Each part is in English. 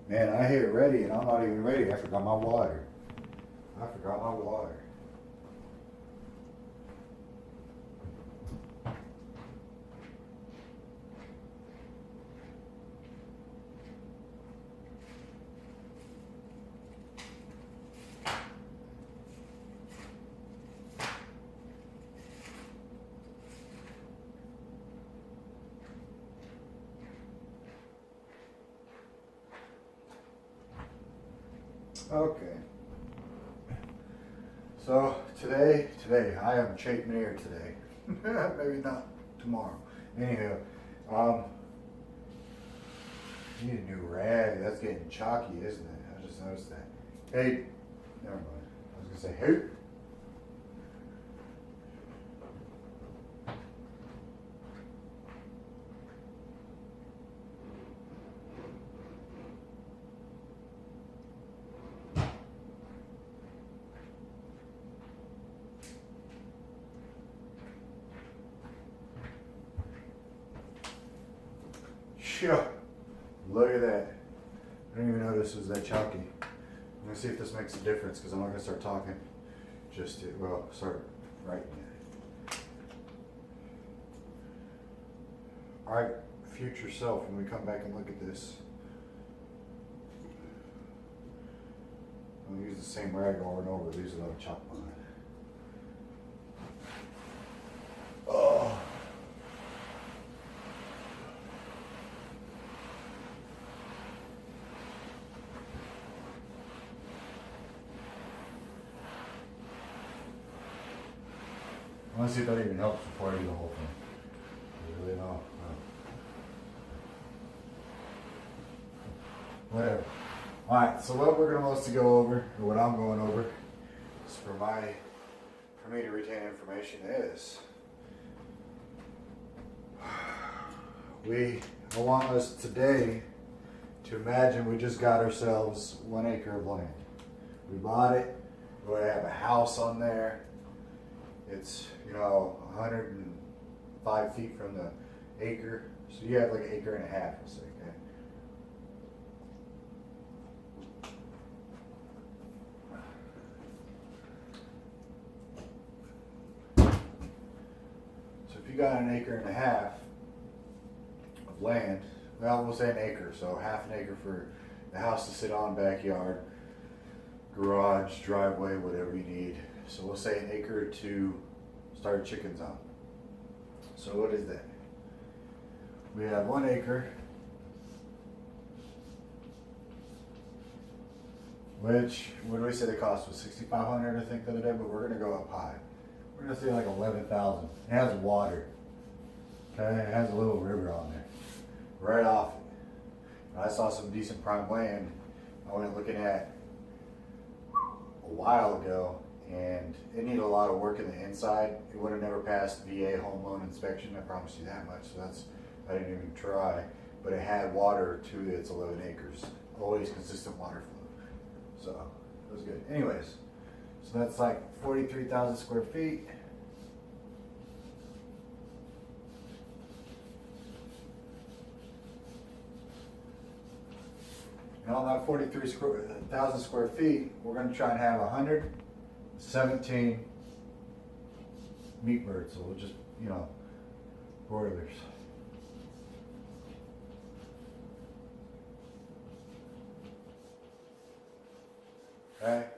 Man, I hit ready and I'm not even ready. I forgot my water. Okay. So today I am chafing air today. Maybe not tomorrow. Anyhow, need a new rag. That's getting chalky, isn't it? I just noticed that. Hey, never mind. I was gonna say hey. Sure. Look at that. I didn't even know this was that chalky. I'm gonna see if this makes a difference because I'm not gonna start talking. Just to, well, start writing it. All right, future self. When we come back and look at this, I'm gonna use the same rag over and over. These are another chalk line. Oh. I want to see if that even helps before I do the whole thing. I really don't. Whatever. Alright, so what we're going to mostly go over, or what I'm going over, is for me to retain information is, I want us today to imagine we just got ourselves 1 acre of land. We bought it, we have a house on there. It's, 105 feet from the acre. So you have like an acre and a half, let's say, okay? So if you got an acre and a half of land, well, we'll say an acre, so half an acre for the house to sit on, backyard, garage, driveway, whatever you need. So we'll say an acre to start chickens on. So what is that? We have 1 acre, which, what do we say the cost was? $6,500 I think the other day, but we're gonna go up high. We're gonna say like 11,000. It has water. Okay, it has a little river on there. Right off it. I saw some decent prime land I went looking at a while ago, and it needed a lot of work in the inside. It would have never passed VA home loan inspection, I promise you that much. So I didn't even try. But it had water to its 11 acres. Always consistent water flow. So it was good. Anyways, so that's like 43,000 square feet. And on that 43,000 square feet, we're going to try and have 117 meat birds. So we'll just, broilers. Okay.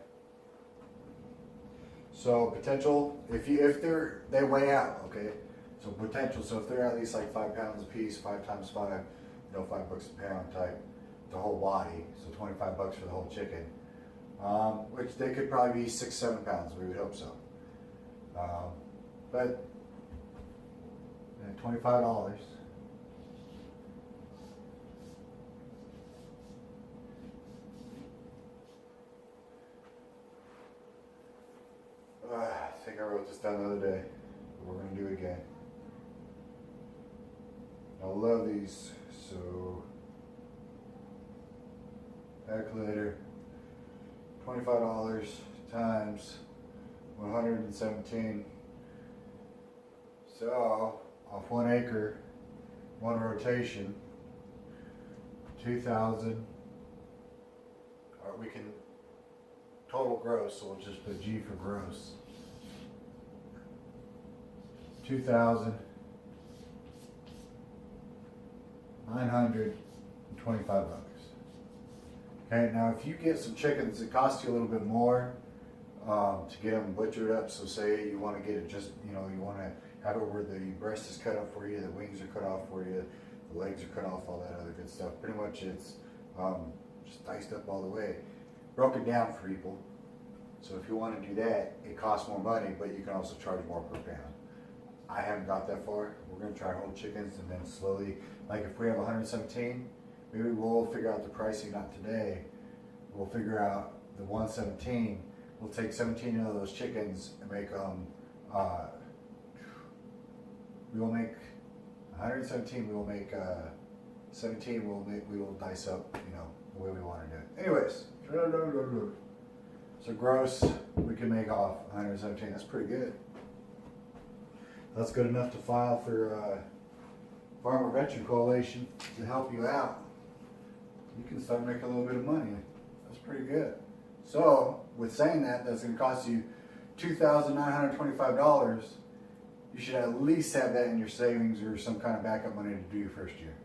So potential, if they weigh out, okay. So potential. So if they're at least like 5 pounds a piece, 5 times 5, $5 a pound type. The whole body, so $25 for the whole chicken, which they could probably be 6-7 pounds. We would hope so, but $25. I think I wrote this down the other day, but we're gonna do it again. I love these. So calculator, $25 times 117. So off 1 acre, 1 rotation, 2,000 we can total gross, so we'll just put G for gross. 2,925 bucks. Okay, now if you get some chickens, it costs you a little bit more to get them butchered up. So say you want to get it just, you want to have it where the breast is cut up for you, the wings are cut off for you, the legs are cut off, all that other good stuff. Pretty much it's just diced up all the way, broken down for people. So if you want to do that, it costs more money, but you can also charge more per pound. I haven't got that far. We're going to try whole chickens and then slowly, like if we have 117, maybe we'll figure out the pricing, not today. We'll figure out the 117. We'll take 17 of those chickens and make them, we will make 117, we will make 17, we will dice up, the way we want to do it. Anyways, so gross, we can make off 117. That's pretty good. That's good enough to file for Farmer Veteran Coalition to help you out. You can start making a little bit of money. That's pretty good. So, with saying that, that's going to cost you $2,925. You should at least have that in your savings or some kind of backup money to do your first year.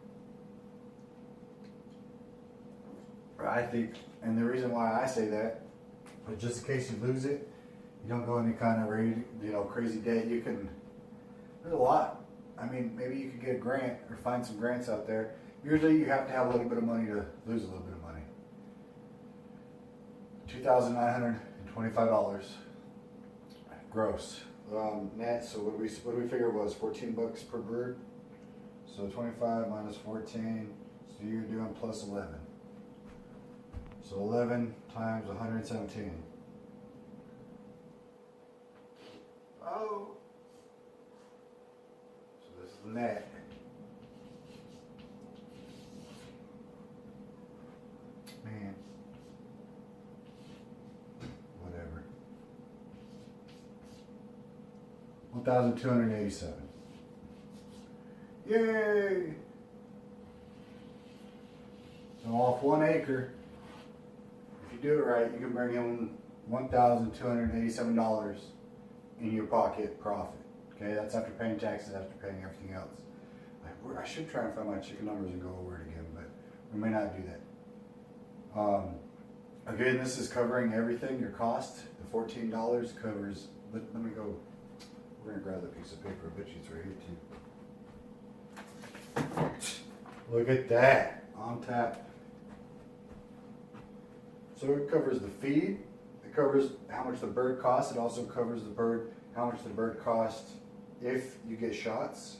I think, and the reason why I say that, but just in case you lose it, you don't go any kind of crazy debt. You can. There's a lot. I mean, maybe you could get a grant or find some grants out there. Usually, you have to have a little bit of money to lose a little bit of money. $2,925 gross. Net. So what do we figure was 14 bucks per bird. So 25 minus 14. So you're doing plus 11. So 11 times 117. Oh. So this is the net. Man. Whatever. 1,287. Yay! So off 1 acre, if you do it right, you can bring in $1,287 in your pocket profit. Okay, that's after paying taxes, after paying everything else. I should try and find my chicken numbers and go over it again, but we may not do that. Again, this is covering everything, your cost. The $14 covers, let me go, we're going to grab the piece of paper, I bet you it's right here too. Look at that, on tap. So it covers the feed, it covers how much the bird costs, it also covers how much the bird costs if you get shots,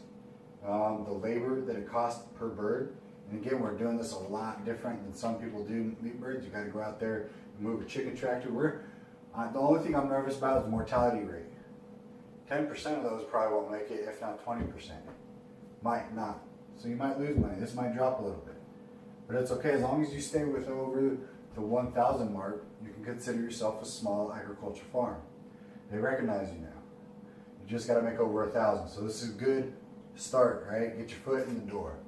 the labor that it costs per bird. And again, we're doing this a lot different than some people do meat birds. You got to go out there and move a chicken tractor. The only thing I'm nervous about is the mortality rate. 10% of those probably won't make it, if not 20%. Might not. So you might lose money. This might drop a little bit. But it's okay, as long as you stay with over the 1,000 mark, you can consider yourself a small agriculture farm. They recognize you now. You just got to make over 1,000. So this is a good start, right? Get your foot in the door.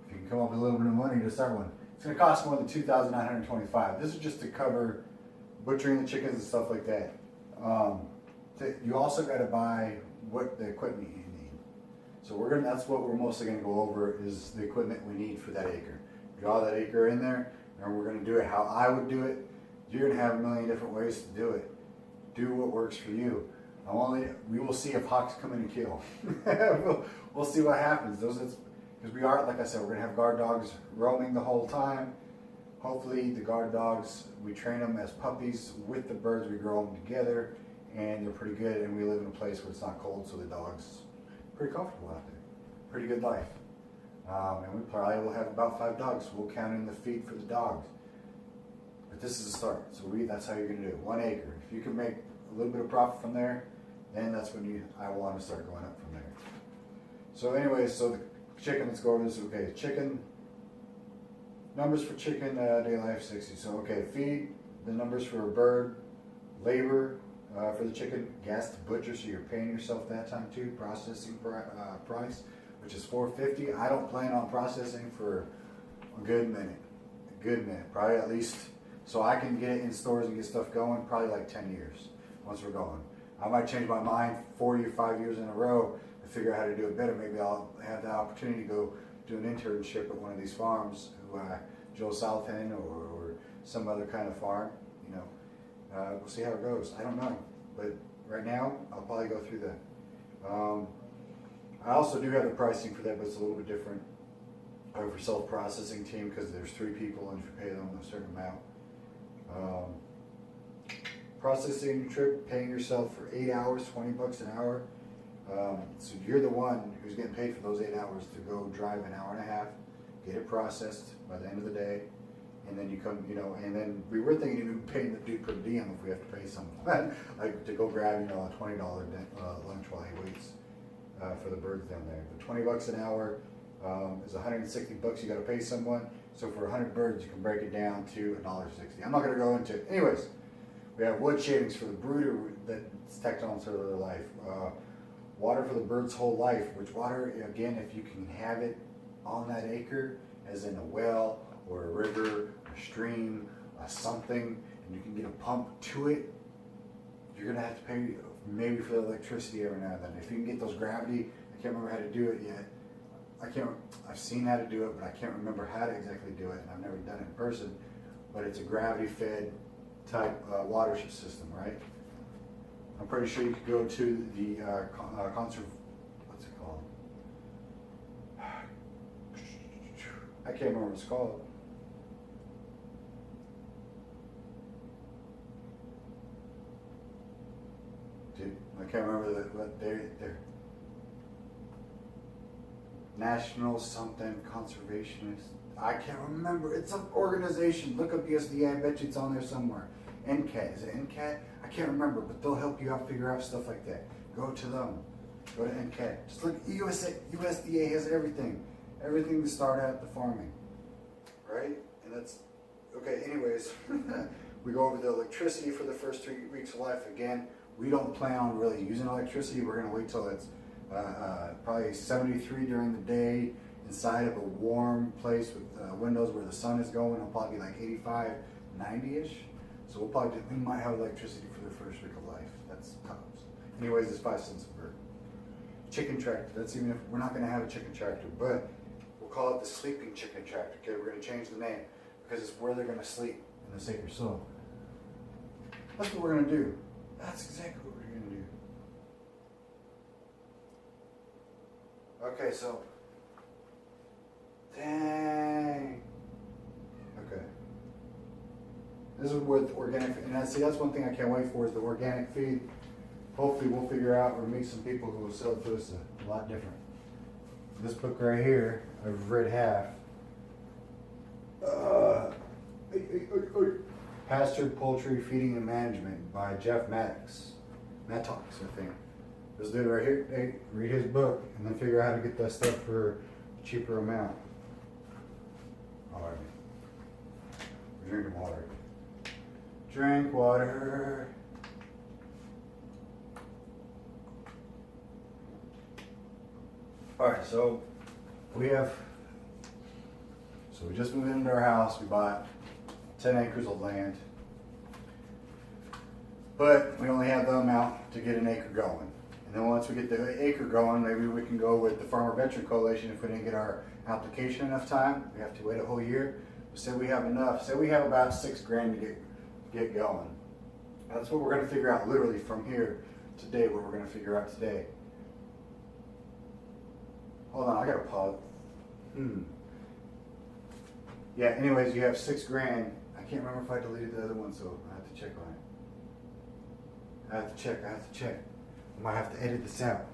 If you can come up with a little bit of money to start one. It's going to cost more than $2,925. This is just to cover butchering the chickens and stuff like that. You also got to buy what the equipment you need. So that's what we're mostly going to go over is the equipment we need for that acre. Draw that acre in there, and we're going to do it how I would do it. You're going to have a million different ways to do it. Do what works for you. We will see if hawks come in and kill. we'll see what happens. Because we are, like I said, we're going to have guard dogs roaming the whole time. Hopefully the guard dogs, we train them as puppies with the birds, we grow them together, and they're pretty good, and we live in a place where it's not cold, so the dog's pretty comfortable out there. Pretty good life. And we probably will have about 5 dogs, so we'll count in the feed for the dogs. But this is a start, so that's how you're going to do it. 1 acre. If you can make a little bit of profit from there, then that's when I want to start going up from there. So anyways, so the chicken, let's go over this. Okay, chicken, numbers for chicken, day life 60. So okay, feed, the numbers for a bird, labor for the chicken, gas to butcher, so you're paying yourself that time too, processing price, which is $4.50. I don't plan on processing for a good minute, probably at least So I can get it in stores and get stuff going probably like 10 years once we're going. I might change my mind 4 or 5 years in a row to figure out how to do it better. Maybe I'll have the opportunity to go do an internship at one of these farms, Joe Southend or some other kind of farm. You know, we'll see how it goes. I don't know, but right now I'll probably go through that. I also do have the pricing for that, but it's a little bit different for self-processing team because there's 3 people and you pay them a certain amount. Processing trip, paying yourself for 8 hours, $20 an hour. So you're the one who's getting paid for those 8 hours to go drive an hour and a half, get it processed by the end of the day, and then you come, you know, and then we were thinking of paying the dude per diem if we have to pay someone, like to go grab, you know, a $20 lunch while he waits for the birds down there. But $20 an hour is $160 you got to pay someone. So for 100 birds, you can break it down to $1.60. I'm not going to go into it. Anyways, we have wood shavings for the brooder that's tacked on to their life. Water for the bird's whole life, which water, again, if you can have it on that acre, as in a well or a river, a stream, something, and you can get a pump to it, you're going to have to pay maybe for the electricity every now and then. If you can get those gravity, I can't remember how to do it yet. I've seen how to do it, but I can't remember how to exactly do it, and I've never done it in person, but it's a gravity-fed type water system, right? I'm pretty sure you could go to the what's it called? I can't remember what it's called. Dude, I can't remember what they're National something conservationist. I can't remember. It's an organization. Look up USDA. I bet you it's on there somewhere. NCAT. Is it NCAT? I can't remember, but they'll help you out figure out stuff like that. Go to them. Go to NCAT. Just look. USDA has everything. Everything to start out the farming. Right? And that's okay. Anyways, we go over the electricity for the first 3 weeks of life. Again, we don't plan on really using electricity. We're going to wait till it's probably 73 during the day inside of a warm place with windows where the sun is going. It'll probably be like 85, 90-ish. So we might have electricity for the first week of life. That's tops. Anyways, it's 5 cents a bird. Chicken tractor. That's even if we're not going to have a chicken tractor, but we'll call it the sleeping chicken tractor. Okay, we're going to change the name because it's where they're going to sleep in the sacred soil. That's what we're going to do. That's exactly what we're going to do. Okay, so, dang. Okay. This is with organic, and that's one thing I can't wait for is the organic feed. Hopefully we'll figure out or meet some people who will sell it to us a lot different. This book right here, I've read half. Pastured Poultry Feeding and Management by Jeff Mattox, I think. This dude right here, hey, read his book and then figure out how to get that stuff for a cheaper amount. Alright. We're drinking water. Drink water. Alright, so we just moved into our house. We bought 10 acres of land. But we only have the amount to get an acre going. And then once we get the acre going, maybe we can go with the Farmer Veteran Coalition. If we didn't get our application enough time, we have to wait a whole year. But say we have enough. Say we have about $6,000 to get going. That's what we're going to figure out literally from here today, what we're going to figure out today. Hold on, I got to pause. Yeah, anyways, you have $6,000. I can't remember if I deleted the other one, so I have to check on it. I have to check. I might have to edit this out.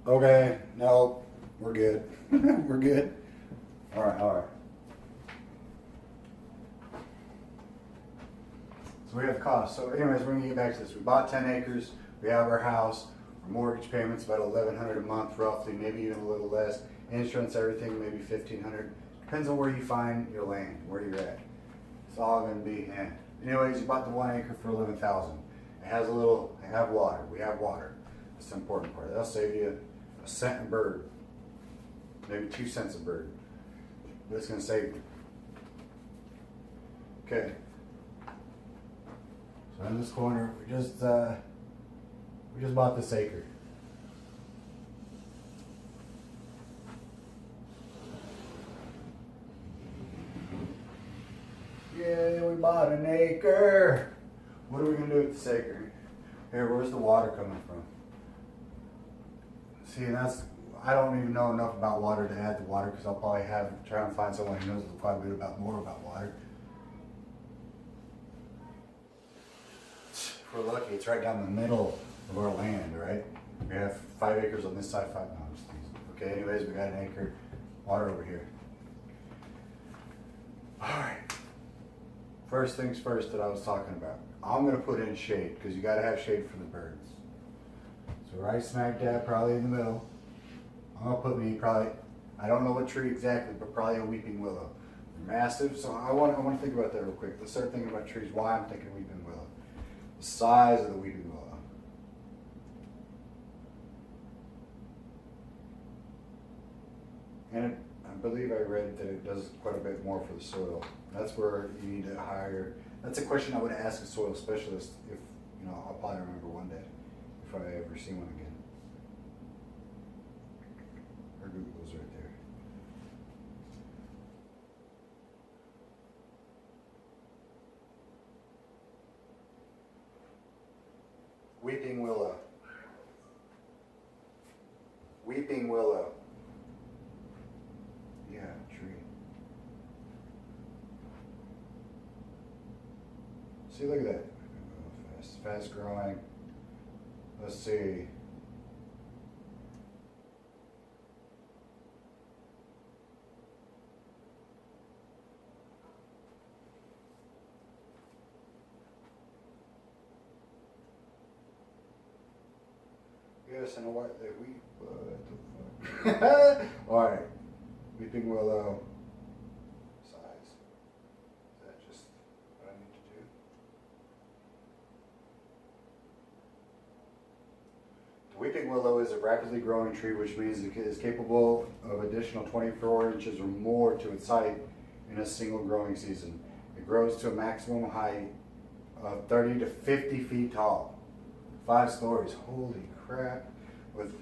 Okay, no, we're good. We're good. All right. So we have the cost. So anyways, we're gonna get back to this. We bought 10 acres. We have our house. Our mortgage payment's about $1,100 a month, roughly, maybe even a little less. Insurance, everything, maybe $1,500. Depends on where you find your land, where you're at. It's all gonna be. Anyways, you bought the 1 acre for $11,000. It has we have water. That's the important part. That'll save you a cent a bird, maybe 2 cents a bird, but it's gonna save you. Okay. So in this corner, we just bought this acre. Yeah, we bought an acre. What are we gonna do with this acre? Here, where's the water coming from? See, I don't even know enough about water to add the water because I'll probably try and find someone who knows quite a bit more about water. If we're lucky, it's right down the middle of our land, right? We have 5 acres on this side, 5, no, I'm just teasing. Okay, anyways, we got an acre water over here. All right. First things first that I was talking about. I'm gonna put in shade because you gotta have shade for the birds. So right smack dab, probably in the middle. I'm gonna put me probably, I don't know what tree exactly, but probably a weeping willow. They're massive, so I want to think about that real quick. Let's start thinking about trees. Why I'm thinking weeping willow. The size of the weeping willow. And I believe I read that it does quite a bit more for the soil. That's where you need to hire. That's a question I would ask a soil specialist if, I'll probably remember one day if I ever see one again. Or Google's right there. Weeping willow. Weeping willow. Yeah, tree. See, look at that. Fast growing. Let's see. Yes, and what the fuck? All right, weeping willow size. Is that just what I need to do? The weeping willow is a rapidly growing tree, which means it is capable of additional 24 inches or more to its height in a single growing season. It grows to a maximum height of 30 to 50 feet tall, 5 stories. Holy crap! With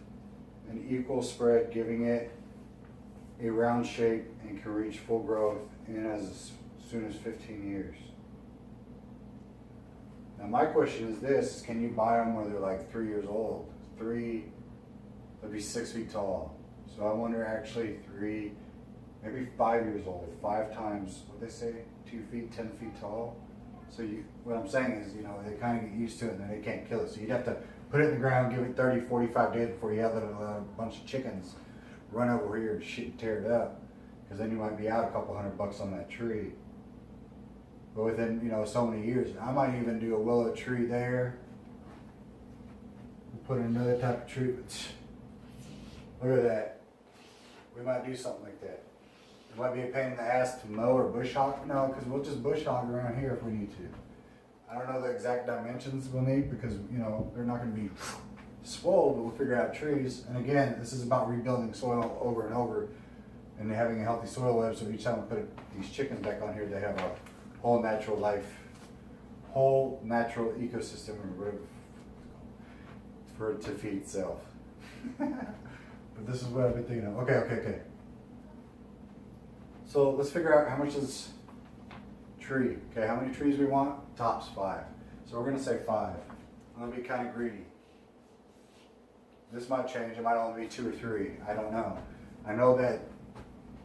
an equal spread, giving it a round shape and can reach full growth in as soon as 15 years. Now my question is this, can you buy them where they're like 3 years old? They'd be 6 feet tall. So I wonder actually maybe 5 years old, 5 times, what they say, 2 feet, 10 feet tall. So what I'm saying is, they kind of get used to it and then they can't kill it. So you'd have to put it in the ground, give it 30, 45 days before you have a bunch of chickens run over here and shit and tear it up. Because then you might be out a couple $100 on that tree. But within, so many years, I might even do a willow tree there. Put another type of tree. Look at that. We might do something like that. It might be a pain in the ass to mow or bush hog. No, because we'll just bush hog around here if we need to. I don't know the exact dimensions we'll need because, they're not going to be swole, but we'll figure out trees. And again, this is about rebuilding soil over and over and having a healthy soil web. So each time we put these chickens back on here, they have a whole natural life, whole natural ecosystem or whatever for it to feed itself. But this is what I've been thinking of. Okay. So let's figure out how much is tree. Okay, how many trees we want? Tops 5. So we're gonna say 5. I'm gonna be kind of greedy. This might change. It might only be 2 or 3. I don't know. I know that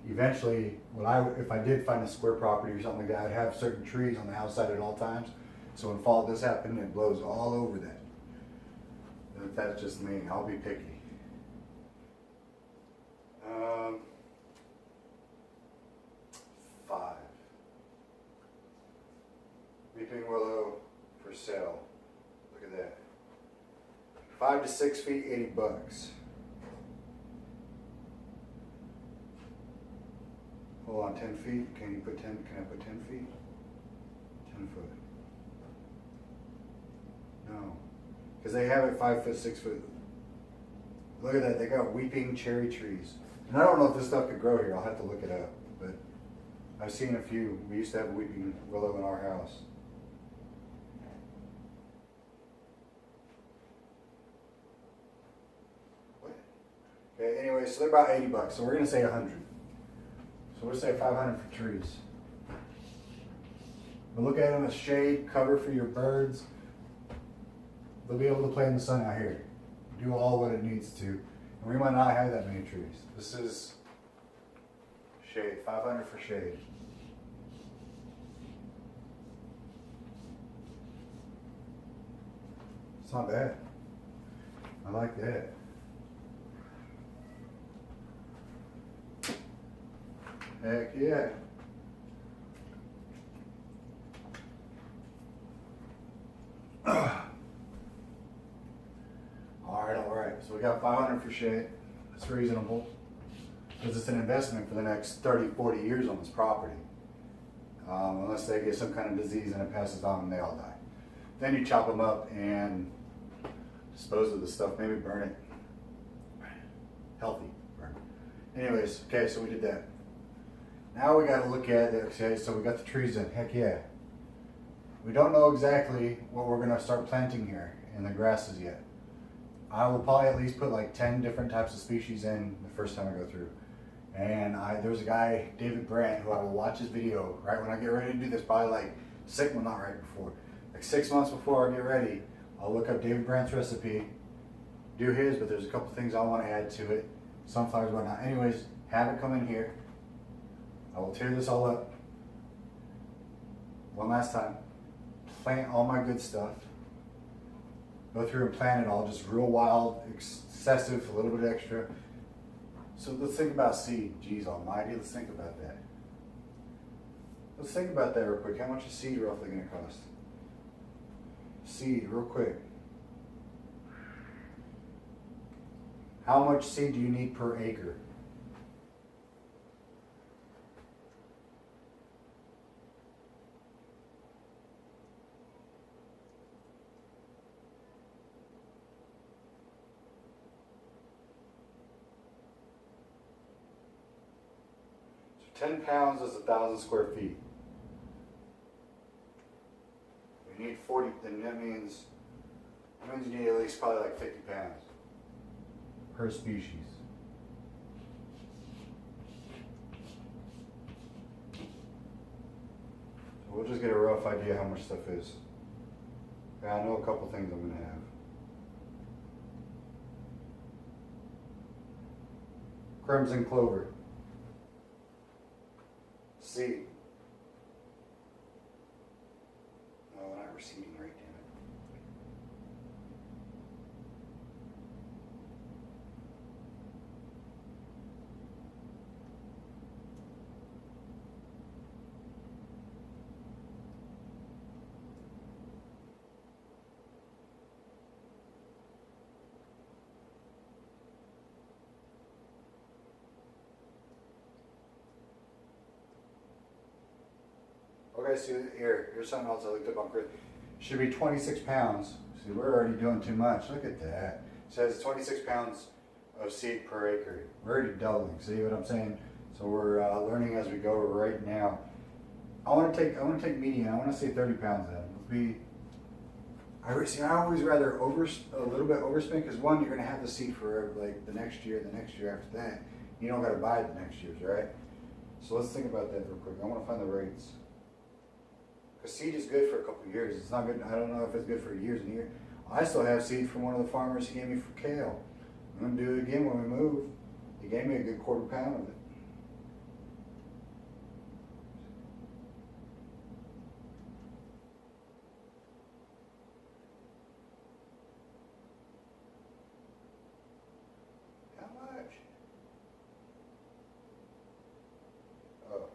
eventually, if I did find a square property or something like that, I'd have certain trees on the outside at all times. So when fall does happen, it blows all over that. If that's just me, I'll be picky. 5. Weeping willow for sale. Look at that. 5 to 6 feet, $80. Hold on, 10 feet. Can I put 10 feet? 10 foot. No. Because they have it 5 foot, 6 foot Look at that, they got weeping cherry trees. And I don't know if this stuff could grow here, I'll have to look it up, but I've seen a few. We used to have a weeping willow in our house. What? Okay, anyway, so they're about 80 bucks, so we're gonna say 100. So we'll say 500 for trees. But look at them as shade, cover for your birds. They'll be able to play in the sun out here. Do all what it needs to. And we might not have that many trees. This is shade, 500 for shade. It's not bad. I like that. Heck yeah. All right. So we got 500 for shade. That's reasonable. Because it's an investment for the next 30, 40 years on this property. Unless they get some kind of disease and it passes on and they all die. Then you chop them up and dispose of the stuff, maybe burn it. Healthy burn. Anyways, okay, so we did that. Now we got to look at it. Okay, so we got the trees in. Heck yeah. We don't know exactly what we're going to start planting here in the grasses yet. I will probably at least put like 10 different types of species in the first time I go through. And there's a guy, David Brandt, who I will watch his video right when I get ready to do this, probably like not right before. Like 6 months before I get ready, I'll look up David Brandt's recipe, do his, but there's a couple things I want to add to it. Sunflowers, whatnot. Anyways, have it come in here. I will tear this all up one last time. Plant all my good stuff. Go through and plant it all, just real wild, excessive, a little bit extra. So let's think about seed. Jeez almighty, let's think about that. Let's think about that real quick. How much is seed roughly going to cost? Seed, real quick. How much seed do you need per acre? So 10 pounds is 1,000 square feet. We need 40, then that means you need at least probably like 50 pounds per species. So we'll just get a rough idea how much stuff is. Yeah, I know a couple things I'm going to have. Crimson clover. Seed. No, we're not receiving right, damn it. Okay, so here's something else I looked up on Chris. Should be 26 pounds. See, we're already doing too much. Look at that. It says 26 pounds of seed per acre. We're already doubling. See what I'm saying? So we're learning as we go right now. I want to take median. I want to say 30 pounds then. I always rather a little bit overspend because one, you're going to have the seed for like the next year after that. You don't got to buy the next year's, right? So let's think about that real quick. I want to find the rates. Because seed is good for a couple of years. It's not good. I don't know if it's good for years and years. I still have seed from one of the farmers he gave me for kale. I'm going to do it again when we move. He gave me a good quarter pound of it. How much? Oh.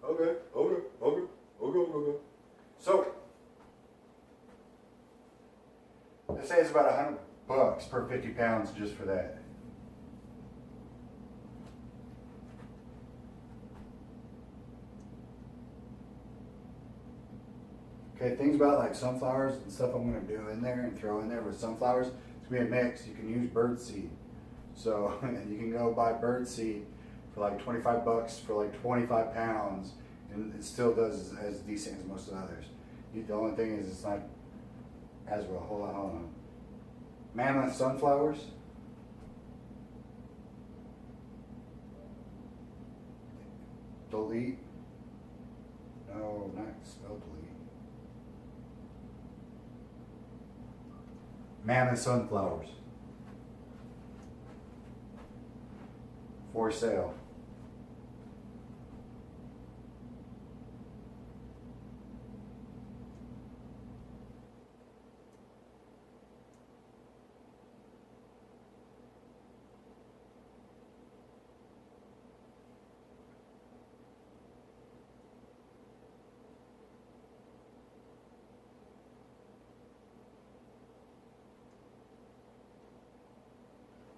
Okay. So, let's say it's about $100 per 50 pounds just for that. Okay, things about like sunflowers and stuff I'm gonna do in there and throw in there with sunflowers. It's gonna be a mix. You can use bird seed. So, and you can go buy bird seed for like 25 bucks for like 25 pounds, and it still does as decent as most of the others. The only thing is it's not as well. Hold on. Mammoth sunflowers. Delete. No, not spell delete. Mammoth sunflowers. For sale.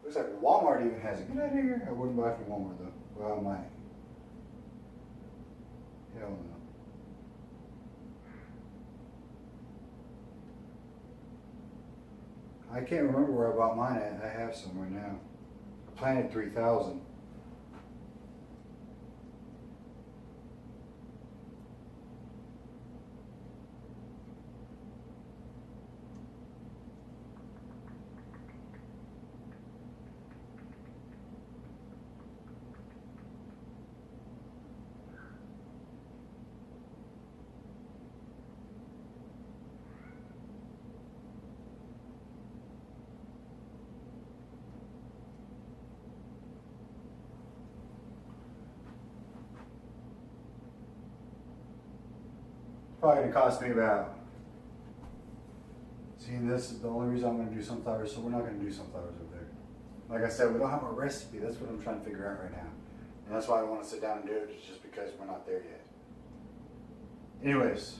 Looks like Walmart even has it. Get out of here. I wouldn't buy from Walmart though. Well, I might. Hell no. I can't remember where I bought mine at. I have somewhere now. I planted 3,000. Probably gonna cost me about. See, this is the only reason I'm gonna do sunflowers, so we're not gonna do sunflowers over there. Like I said, we don't have a recipe. That's what I'm trying to figure out right now. And that's why I want to sit down and do it, it's just because we're not there yet. Anyways,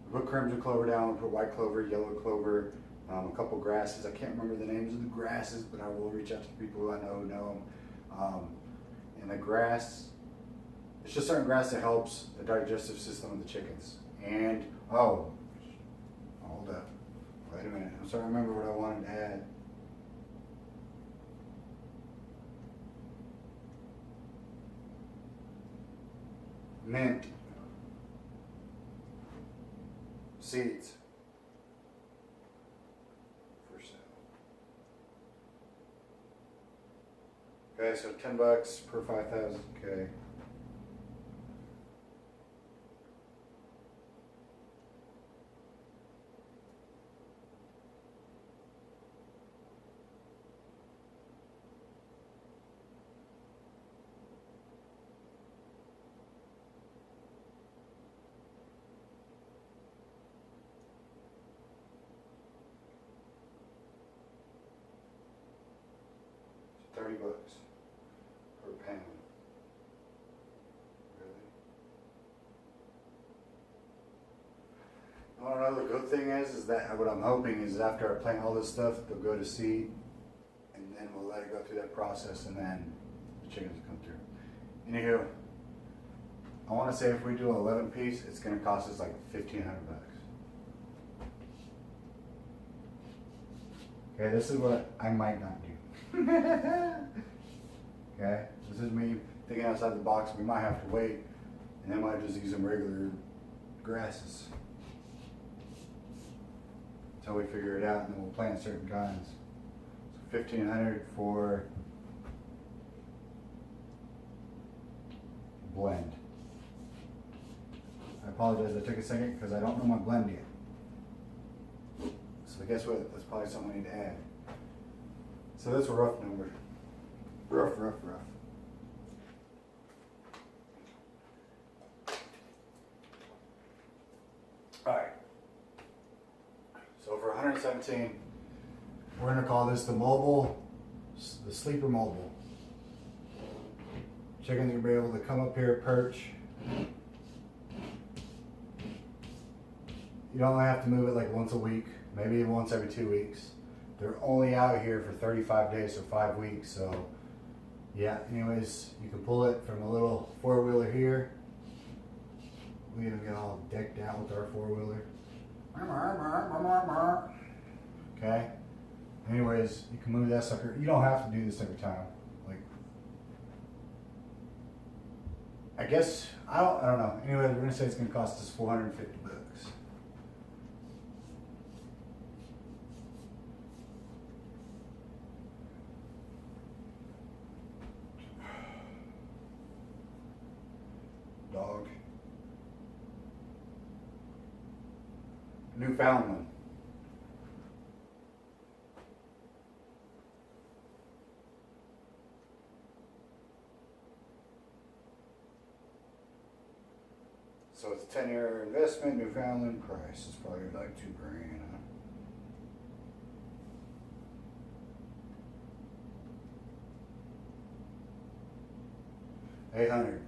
we put crimson clover down, we put white clover, yellow clover, a couple grasses. I can't remember the names of the grasses, but I will reach out to the people who I know who know them. And the grass, it's just certain grass that helps the digestive system of the chickens. And, oh, hold up. Wait a minute. I'm sorry, I remember what I wanted to add. Mint seeds for sale. Okay, so $10 per 5,000. Okay. $30 per pound. Really? I don't know, the good thing is that what I'm hoping is after I plant all this stuff, they'll go to seed, and then we'll let it go through that process, and then the chickens will come through. Anywho, I want to say if we do an 11 piece, it's going to cost us like $1,500. Okay, this is what I might not do. Okay, this is me thinking outside the box. We might have to wait, and then might just use some regular grasses until we figure it out, and then we'll plant certain kinds. So $1,500 for blend. I apologize. I took a second because I don't know my blend yet. So guess what? That's probably something I need to add. So that's a rough number. Rough. Alright. So for 117, we're going to call this the sleeper mobile. Chickens will be able to come up here, perch. You don't have to move it like once a week, maybe even once every 2 weeks. They're only out here for 35 days, so 5 weeks. So yeah, anyways, you can pull it from a little four-wheeler here We even get all decked out with our 4-wheeler. Okay. Anyways, you can move that sucker. You don't have to do this every time. Like, I guess I don't know. Anyway, we're gonna say it's gonna cost us $450. Dog. Newfoundland. So it's a 10-year investment. Newfoundland price is probably like $2,000. Huh? $800.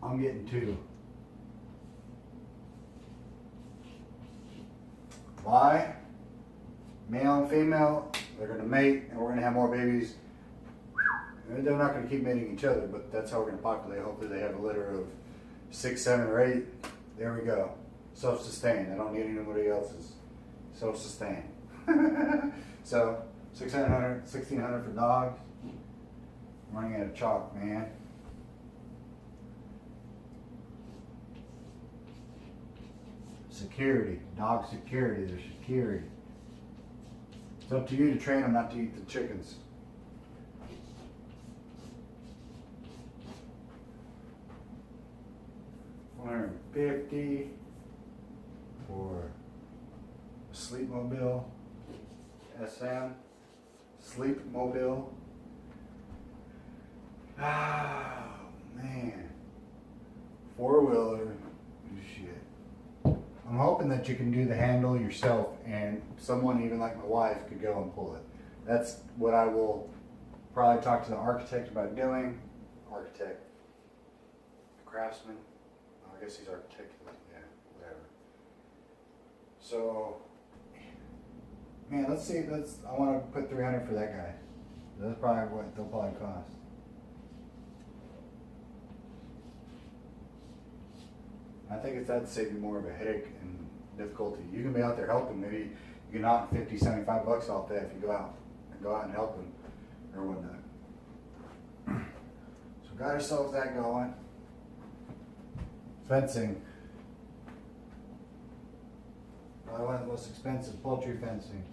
I'm getting 2. Why? Male and female, they're gonna mate, and we're gonna have more babies. They're not going to keep mating each other, but that's how we're going to populate. Hopefully they have a litter of 6, 7, or 8. There we go. Self-sustained. I don't need anybody else's. Self-sustained. So, $1,600 for dogs. I'm running out of chalk, man. Security. Dog security. There's security. It's up to you to train them not to eat the chickens. $150 for a Sleepmobile SM Sleepmobile. Oh man, 4-wheeler. Shit. I'm hoping that you can do the handle yourself, and someone even like my wife could go and pull it. That's what I will probably talk to the architect about doing. Architect, craftsman. I guess he's articulate, yeah, whatever. So, man, let's see. I want to put $300 for that guy. That's probably what they'll probably cost. I think it's that to save you more of a headache and difficulty. You can be out there helping. Maybe you can knock $50, $75 off that if you go out and help them or whatnot. So got ourselves that going. Fencing. Probably one of the most expensive poultry fencing.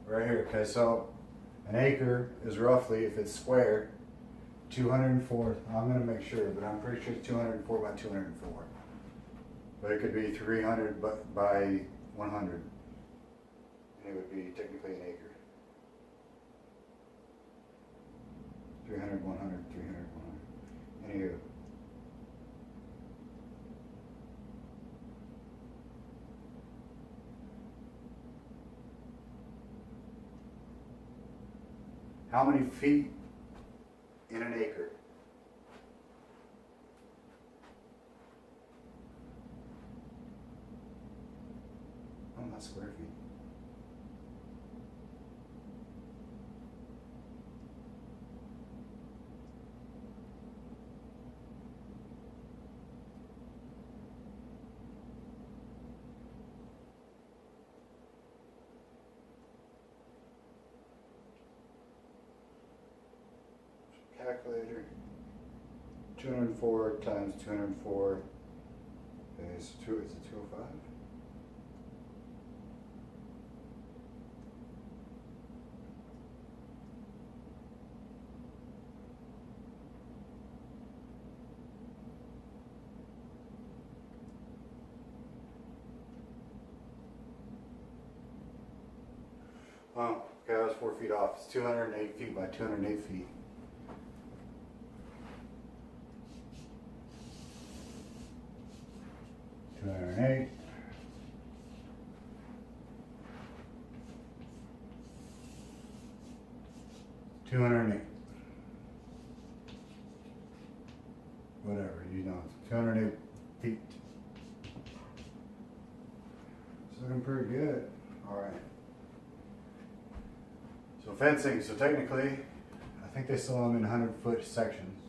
Right here, okay, so an acre is roughly, if it's square, 204. I'm going to make sure, but I'm pretty sure it's 204 by 204. But it could be 300 by 100. And it would be technically an acre. 300, 100, 300, 100. Anywho. How many feet in an acre? Oh, not square feet. Calculator. 204 times 204 is it 205? Oh, okay, I was 4 feet off. It's 208 feet by 208 feet. $208. $208. Whatever, you know, 208 feet. It's looking pretty good. All right. So fencing, so technically, I think they sell them in 100-foot sections.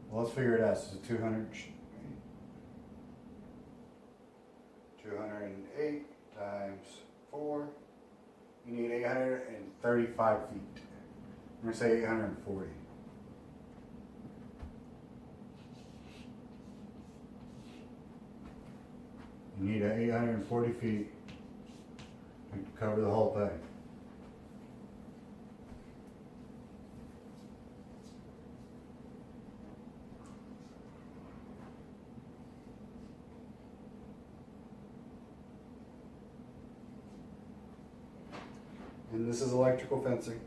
Well, let's figure it out. So 208 times 4, you need 835 feet. I'm going to say 840. You need 840 feet to cover the whole thing. And this is electrical fencing.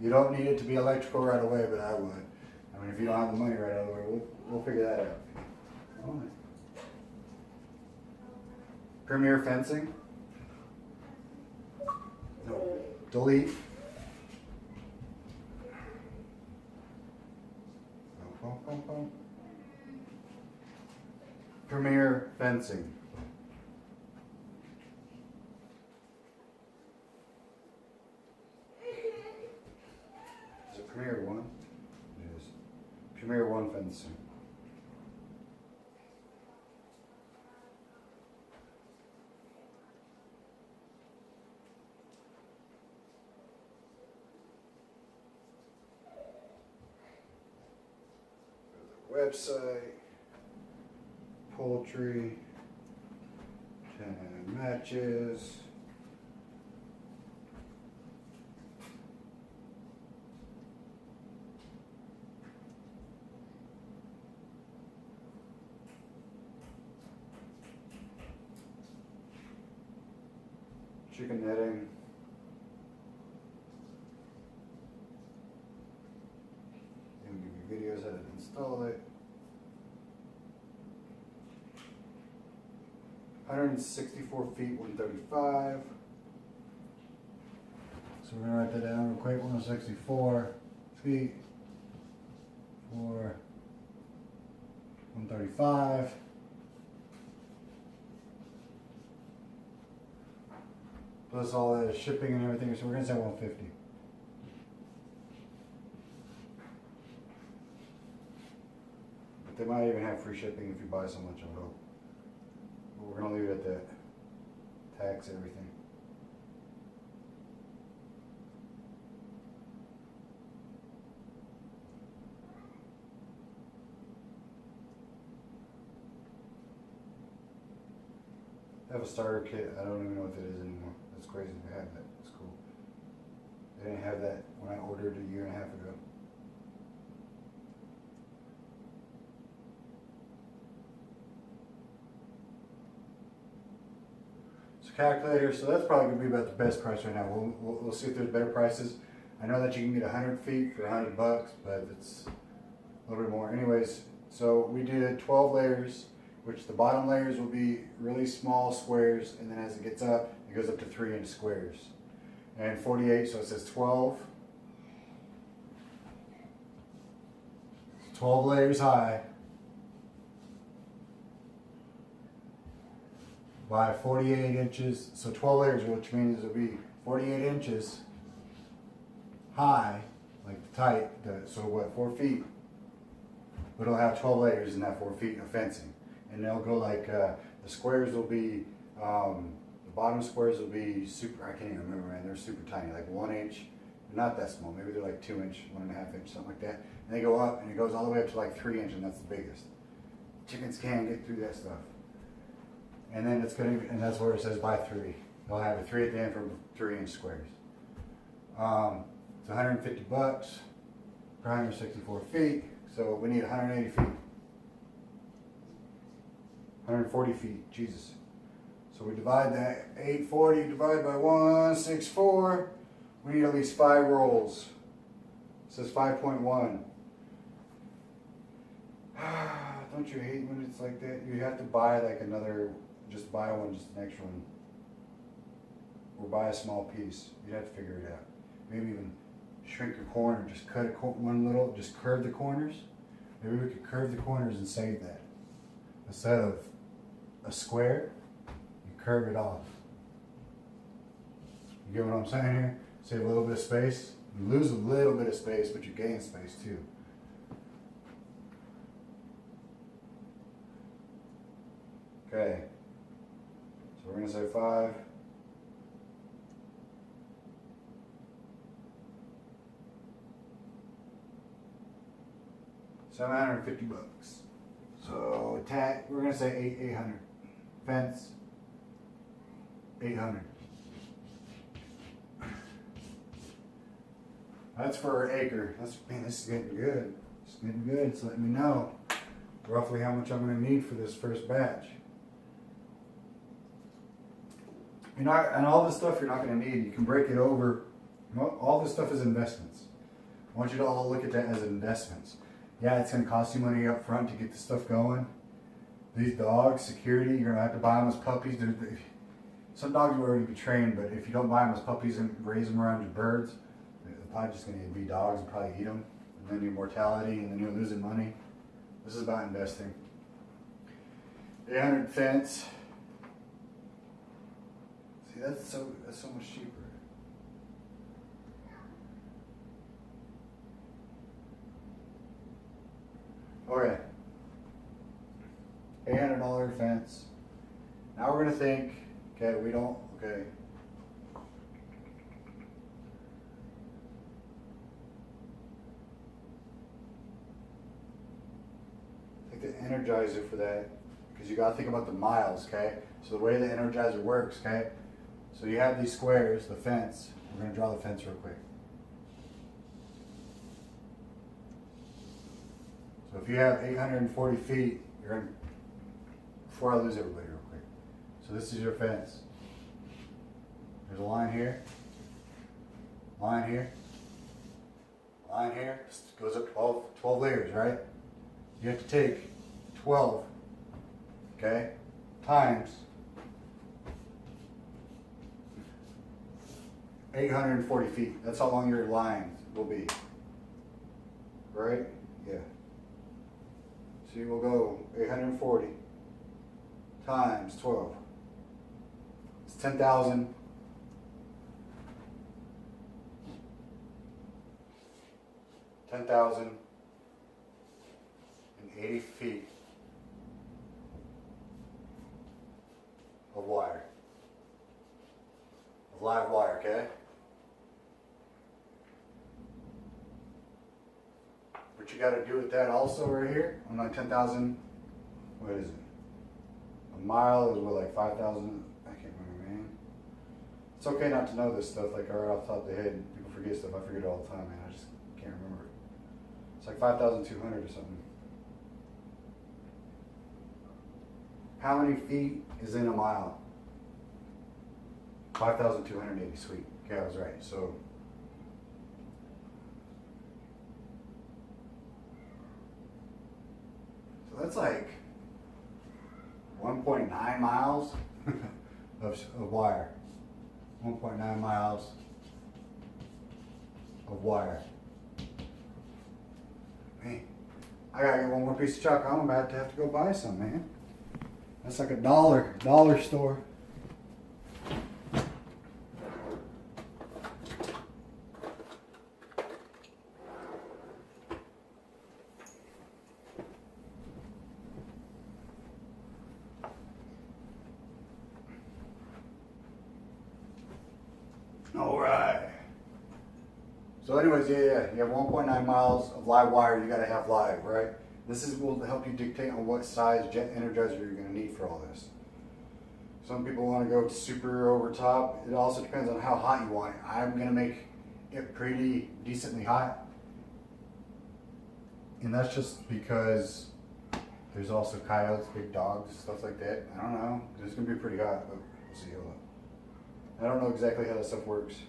You don't need it to be electrical right away, but I would. I mean, if you don't have the money right away, we'll figure that out. All right. Premier fencing. No. Delete. Premier fencing. Is it Premier 1? It is. Premier 1 fencing. Website, poultry, 10 matches, chicken netting, and give you videos how to install it. 164 feet, 135. So we're gonna write that down real quick. 164 feet for 135. Plus all the shipping and everything. So we're gonna say 150. But they might even have free shipping if you buy so much of it. We're going to leave it at that. Tax everything. I have a starter kit. I don't even know what that is anymore. That's crazy to have that. It's cool. They didn't have that when I ordered a year and a half ago. Calculator, so that's probably going to be about the best price right now. We'll see if there's better prices. I know that you can get 100 feet for $100, but it's a little bit more. Anyways, so we did 12 layers, which the bottom layers will be really small squares, and then as it gets up, it goes up to 3-inch squares. And 48, so it says 12. 12 layers high by 48 inches, so 12 layers, which means it'll be 48 inches high, like tight, so what, 4 feet, but it'll have 12 layers in that 4 feet of fencing, and they'll go like, the squares will be, the bottom squares will be super, I can't even remember, man, they're super tiny, like 1 inch, not that small, maybe they're like 2 inch, 1.5 inch, something like that, and they go up, and it goes all the way up to like 3 inch, and that's the biggest. Chickens can't get through that stuff. And then it's going to, and that's where it says by 3. They'll have a 3 at the end for 3-inch squares. It's $150 for 164 feet. So we need 180 feet. 140 feet, Jesus. So we divide that, 840 divided by 164. We need at least 5 rolls. It says 5.1. Don't you hate when it's like that? You have to buy like another, just buy one, just an extra one. Or buy a small piece. You'd have to figure it out. Maybe even shrink your corner, just cut it one little, just curve the corners. Maybe we could curve the corners and save that. Instead of a square, curve it off. You get what I'm saying here? Save a little bit of space. You lose a little bit of space, but you gain space too. Okay. So we're gonna say 5. $750. So tack, we're gonna say 800. Fence, 800. That's for acre. Man, this is getting good. It's getting good. It's letting me know roughly how much I'm gonna need for this first batch. You know, and all this stuff you're not gonna need. You can break it over. All this stuff is investments. I want you to all look at that as investments. Yeah, it's going to cost you money up front to get this stuff going. These dogs, security, you're going to have to buy them as puppies. Some dogs will already be trained, but if you don't buy them as puppies and raise them around your birds, they're probably just going to be dogs and probably eat them. And then your mortality, and then you're losing money. This is about investing. 800 fence. See, that's so much cheaper. Okay, $800 fence. Now we're gonna think, okay, okay. Take the Energizer for that, because you gotta think about the miles, okay? So the way the Energizer works, okay? So you have these squares, the fence. We're gonna draw the fence real quick. So if you have 840 feet, you're going to, before I lose everybody real quick. So this is your fence. There's a line here, line here, line here. This goes up 12 layers, right? You have to take 12, okay, times 840 feet. That's how long your line will be, right? Yeah. So you will go 840 times 12. It's 10,000. 10,080 feet of wire. Of live wire, okay? What you got to do with that also right here, on like 10,000, what is it? A mile is what, like 5,000? I can't remember, man. It's okay not to know this stuff, like right off the top of the head. People forget stuff. I forget it all the time, man. I just can't remember it. It's like 5,200 or something. How many feet is in a mile? 5,280, sweet. Okay, I was right. So that's like 1.9 miles of wire. 1.9 miles of wire. Man, I gotta get one more piece of chocolate. I'm about to have to go buy some, man. That's like a dollar store. All right. So anyways, yeah, you have 1.9 miles of live wire you gotta have live, right? This will help you dictate on what size jet energizer you're gonna need for all this. Some people wanna go super over top. It also depends on how hot you want it. I'm gonna make it pretty decently hot. And that's just because there's also coyotes, big dogs, stuff like that. I don't know. It's gonna be pretty hot, but we'll see. Hold on. I don't know exactly how that stuff works.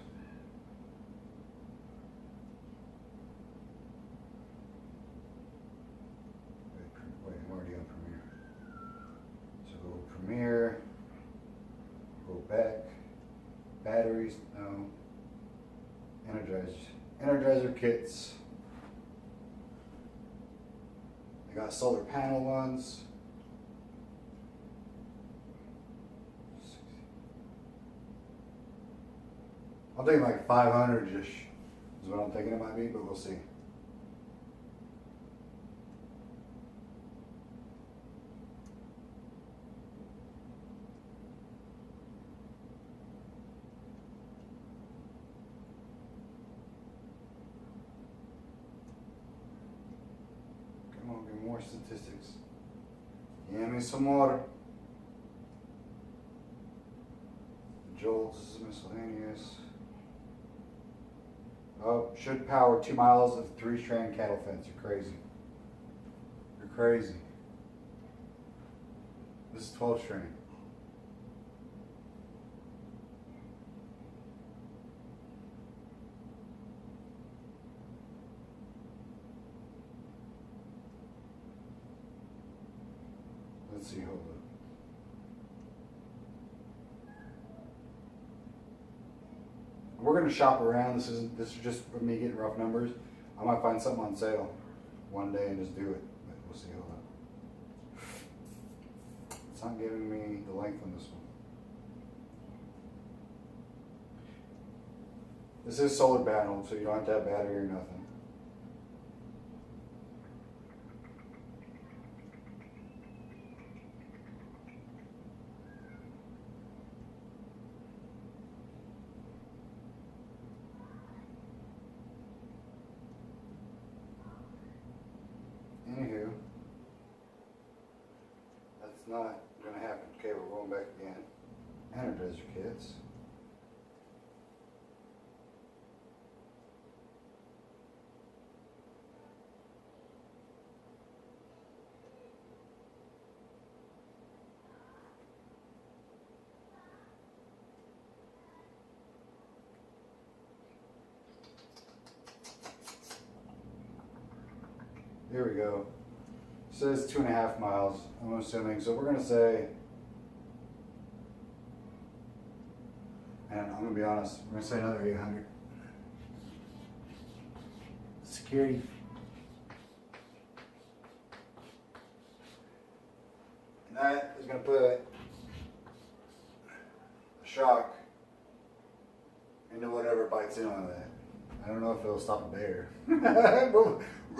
Wait, I'm already on Premiere. So go Premiere, go back, batteries, no, Energizer kits. They got solar panel ones. thinking like 500-ish is what I'm thinking it might be, but we'll see. Come on, give me more statistics. Give me some more. Jolts is miscellaneous. Oh, should power 2 miles of 3-strand cattle fence. You're crazy. You're crazy. This is 12-strand. Let's see, hold up. We're gonna shop around. This is just for me getting rough numbers. I might find something on sale one day and just do it. But we'll see. Hold on. It's not giving me the length on this one. This is solar panel, so you don't have to have battery or nothing. Anywho, that's not gonna happen. Okay, we're going back again. Energizer kits. There we go. It says 2.5 miles, I'm assuming. So we're gonna say, and I'm gonna be honest, we're gonna say another 800. Security. And that is gonna put a shock into whatever bites in on that. I don't know if it'll stop a bear.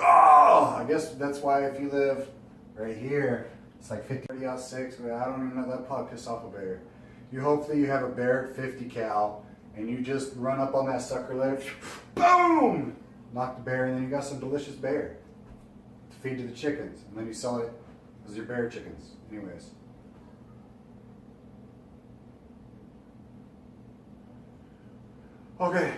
I guess that's why if you live right here, it's like 50 out 6, but I don't even know, that probably piss off a bear. You hopefully you have a bear at 50 cal and you just run up on that sucker, let it, boom, knock the bear, and then you got some delicious bear to feed to the chickens, and then you sell it as your bear chickens. Anyways. Okay.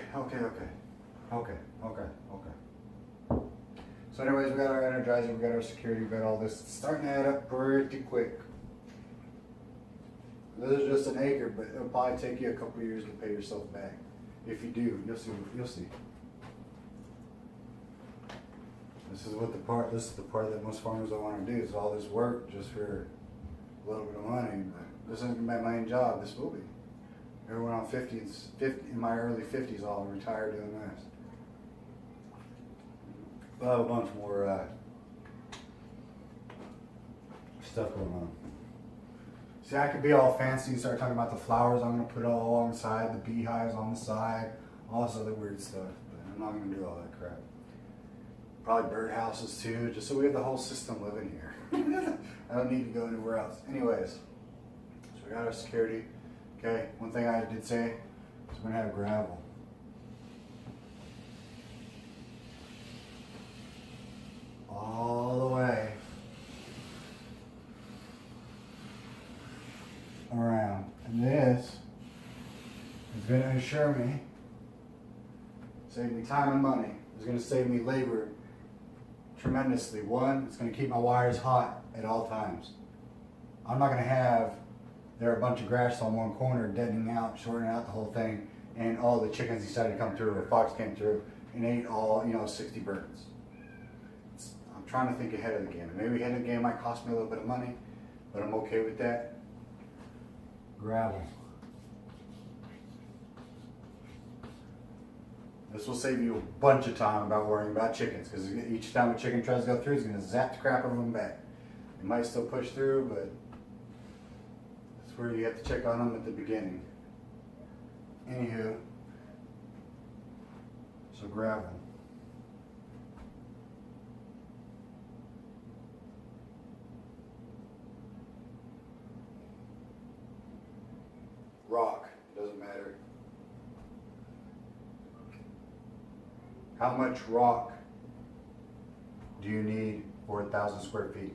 So anyways, we got our energizer, we got our security, we got all this. It's starting to add up pretty quick. This is just an acre, but it'll probably take you a couple years to pay yourself back. If you do, you'll see. This is the part that most farmers don't want to do, is all this work just for a little bit of money. But this isn't my main job. This will be. Everyone on 50 in my early 50s, I'll retire doing this. We'll have a bunch more stuff going on. See, I could be all fancy and start talking about the flowers I'm going to put all alongside, the beehives on the side, all this other weird stuff. But I'm not going to do all that crap. Probably birdhouses too, just so we have the whole system living here. I don't need to go anywhere else. Anyways, so we got our security. Okay, one thing I did say is we're going to have gravel. All the way around. And this is going to assure me, save me time and money. It's going to save me labor tremendously. One, it's going to keep my wires hot at all times. I'm not going to have there a bunch of grass on one corner deadening out, shortening out the whole thing, and all the chickens decided to come through, or a fox came through and ate all 60 birds. I'm trying to think ahead of the game. Maybe ahead of the game might cost me a little bit of money, but I'm okay with that. Gravel. This will save you a bunch of time about worrying about chickens, because each time a chicken tries to go through, it's going to zap the crap out of them back. They might still push through, but that's where you have to check on them at the beginning. Anywho, So gravel. Rock, it doesn't matter. How much rock do you need for 1,000 square feet?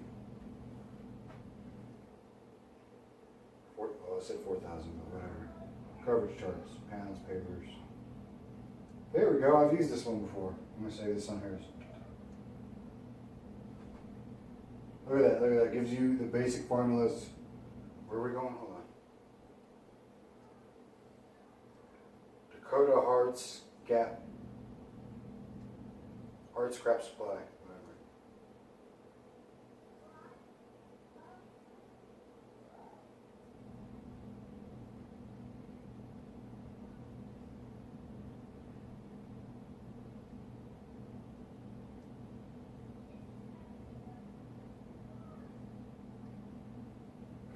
Well, I said 4,000, but whatever. Coverage charts, pounds, papers. There we go, I've used this one before. I'm gonna say this on hers. Look at that, look at that. Gives you the basic formulas. Where are we going? Hold on. Dakota Hearts Gap. Hard scrap supply, whatever.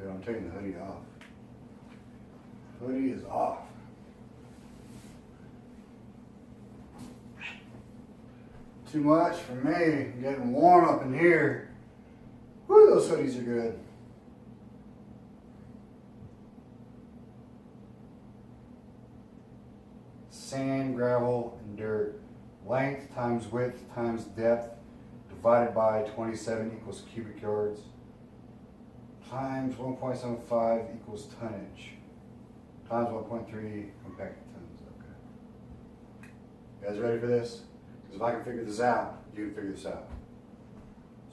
Okay, I'm taking the hoodie off. Hoodie is off. Too much for me. I'm getting warm up in here. Whew, those hoodies are good. Sand, gravel, and dirt. Length times width times depth divided by 27 equals cubic yards. Times 1.75 equals tonnage. Times 1.3 compacted tons. Okay. You guys ready for this? Because if I can figure this out, you can figure this out.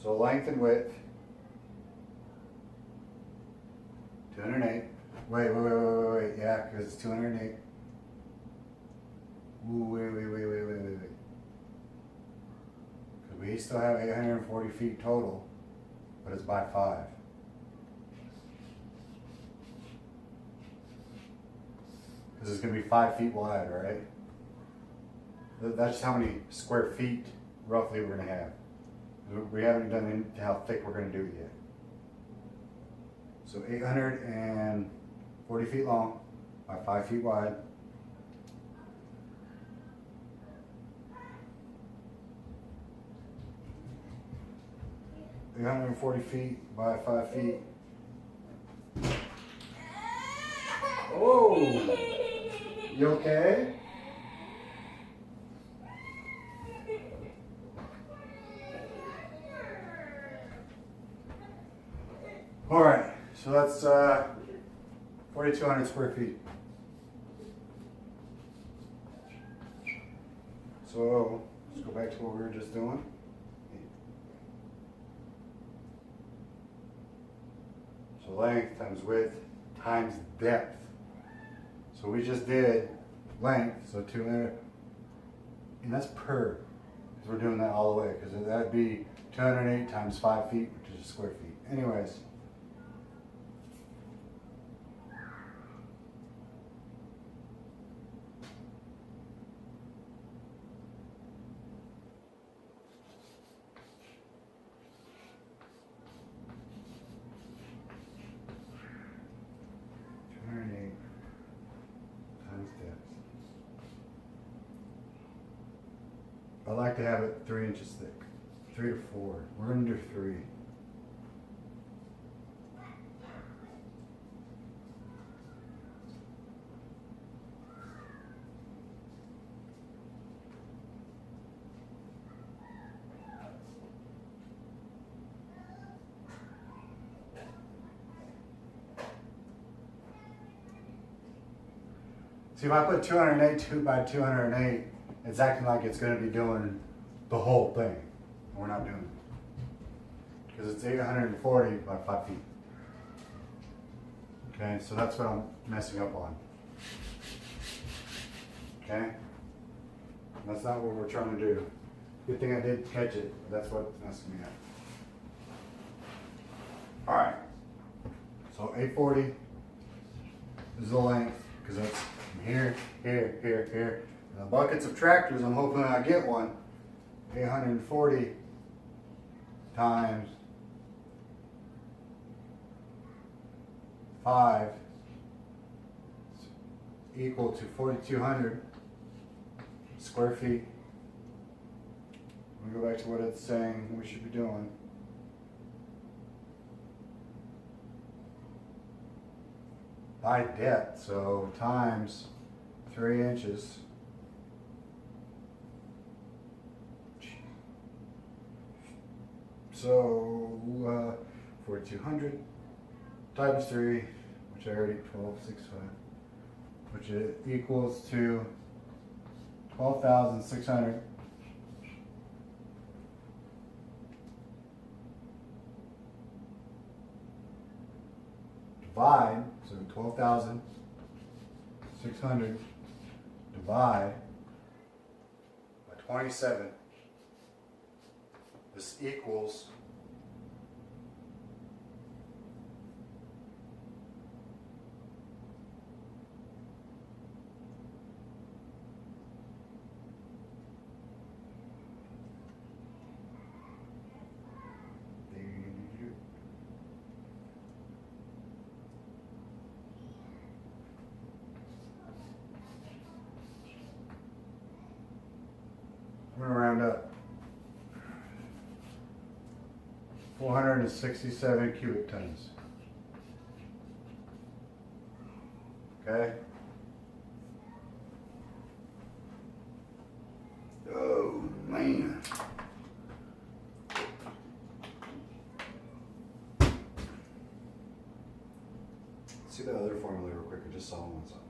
So length and width. 208. Wait. Yeah, because it's 208. Ooh, wait. Because we still have 840 feet total, but it's by 5. Because it's going to be 5 feet wide, right? That's how many square feet roughly we're going to have. We haven't done into how thick we're going to do it yet. So 840 feet long by 5 feet wide. $840 by 5 feet. Oh, you okay? All right, so that's 4,200 square feet. So let's go back to what we were just doing. So length times width times depth. So we just did length, so 200, and that's per, because we're doing that all the way, because that'd be 208 times 5 feet, which is square feet. Anyways. I like to have it 3 inches thick, 3 to 4. We're going to do 3. See, if I put 208 by 208, it's acting like it's going to be doing the whole thing. And we're not doing it. Because it's 840 by 5 feet. Okay, so that's what I'm messing up on. Okay? That's not what we're trying to do. Good thing I did catch it, but that's what's messing me up. Alright. So 840 is the length, because that's from here. And the buckets of tractors, I'm hoping I get one. 840 times 5 equal to 4,200 square feet. Let me go back to what it's saying we should be doing. By depth, so times 3 inches. So 4,200 times 3, which I already 12,600, which it equals to 12,600. Divide, so 12,600 divide by 27. This equals I'm going to round up. 467 cubic tons. Okay? Oh, man. Let's see that other formula real quick. I just saw one something.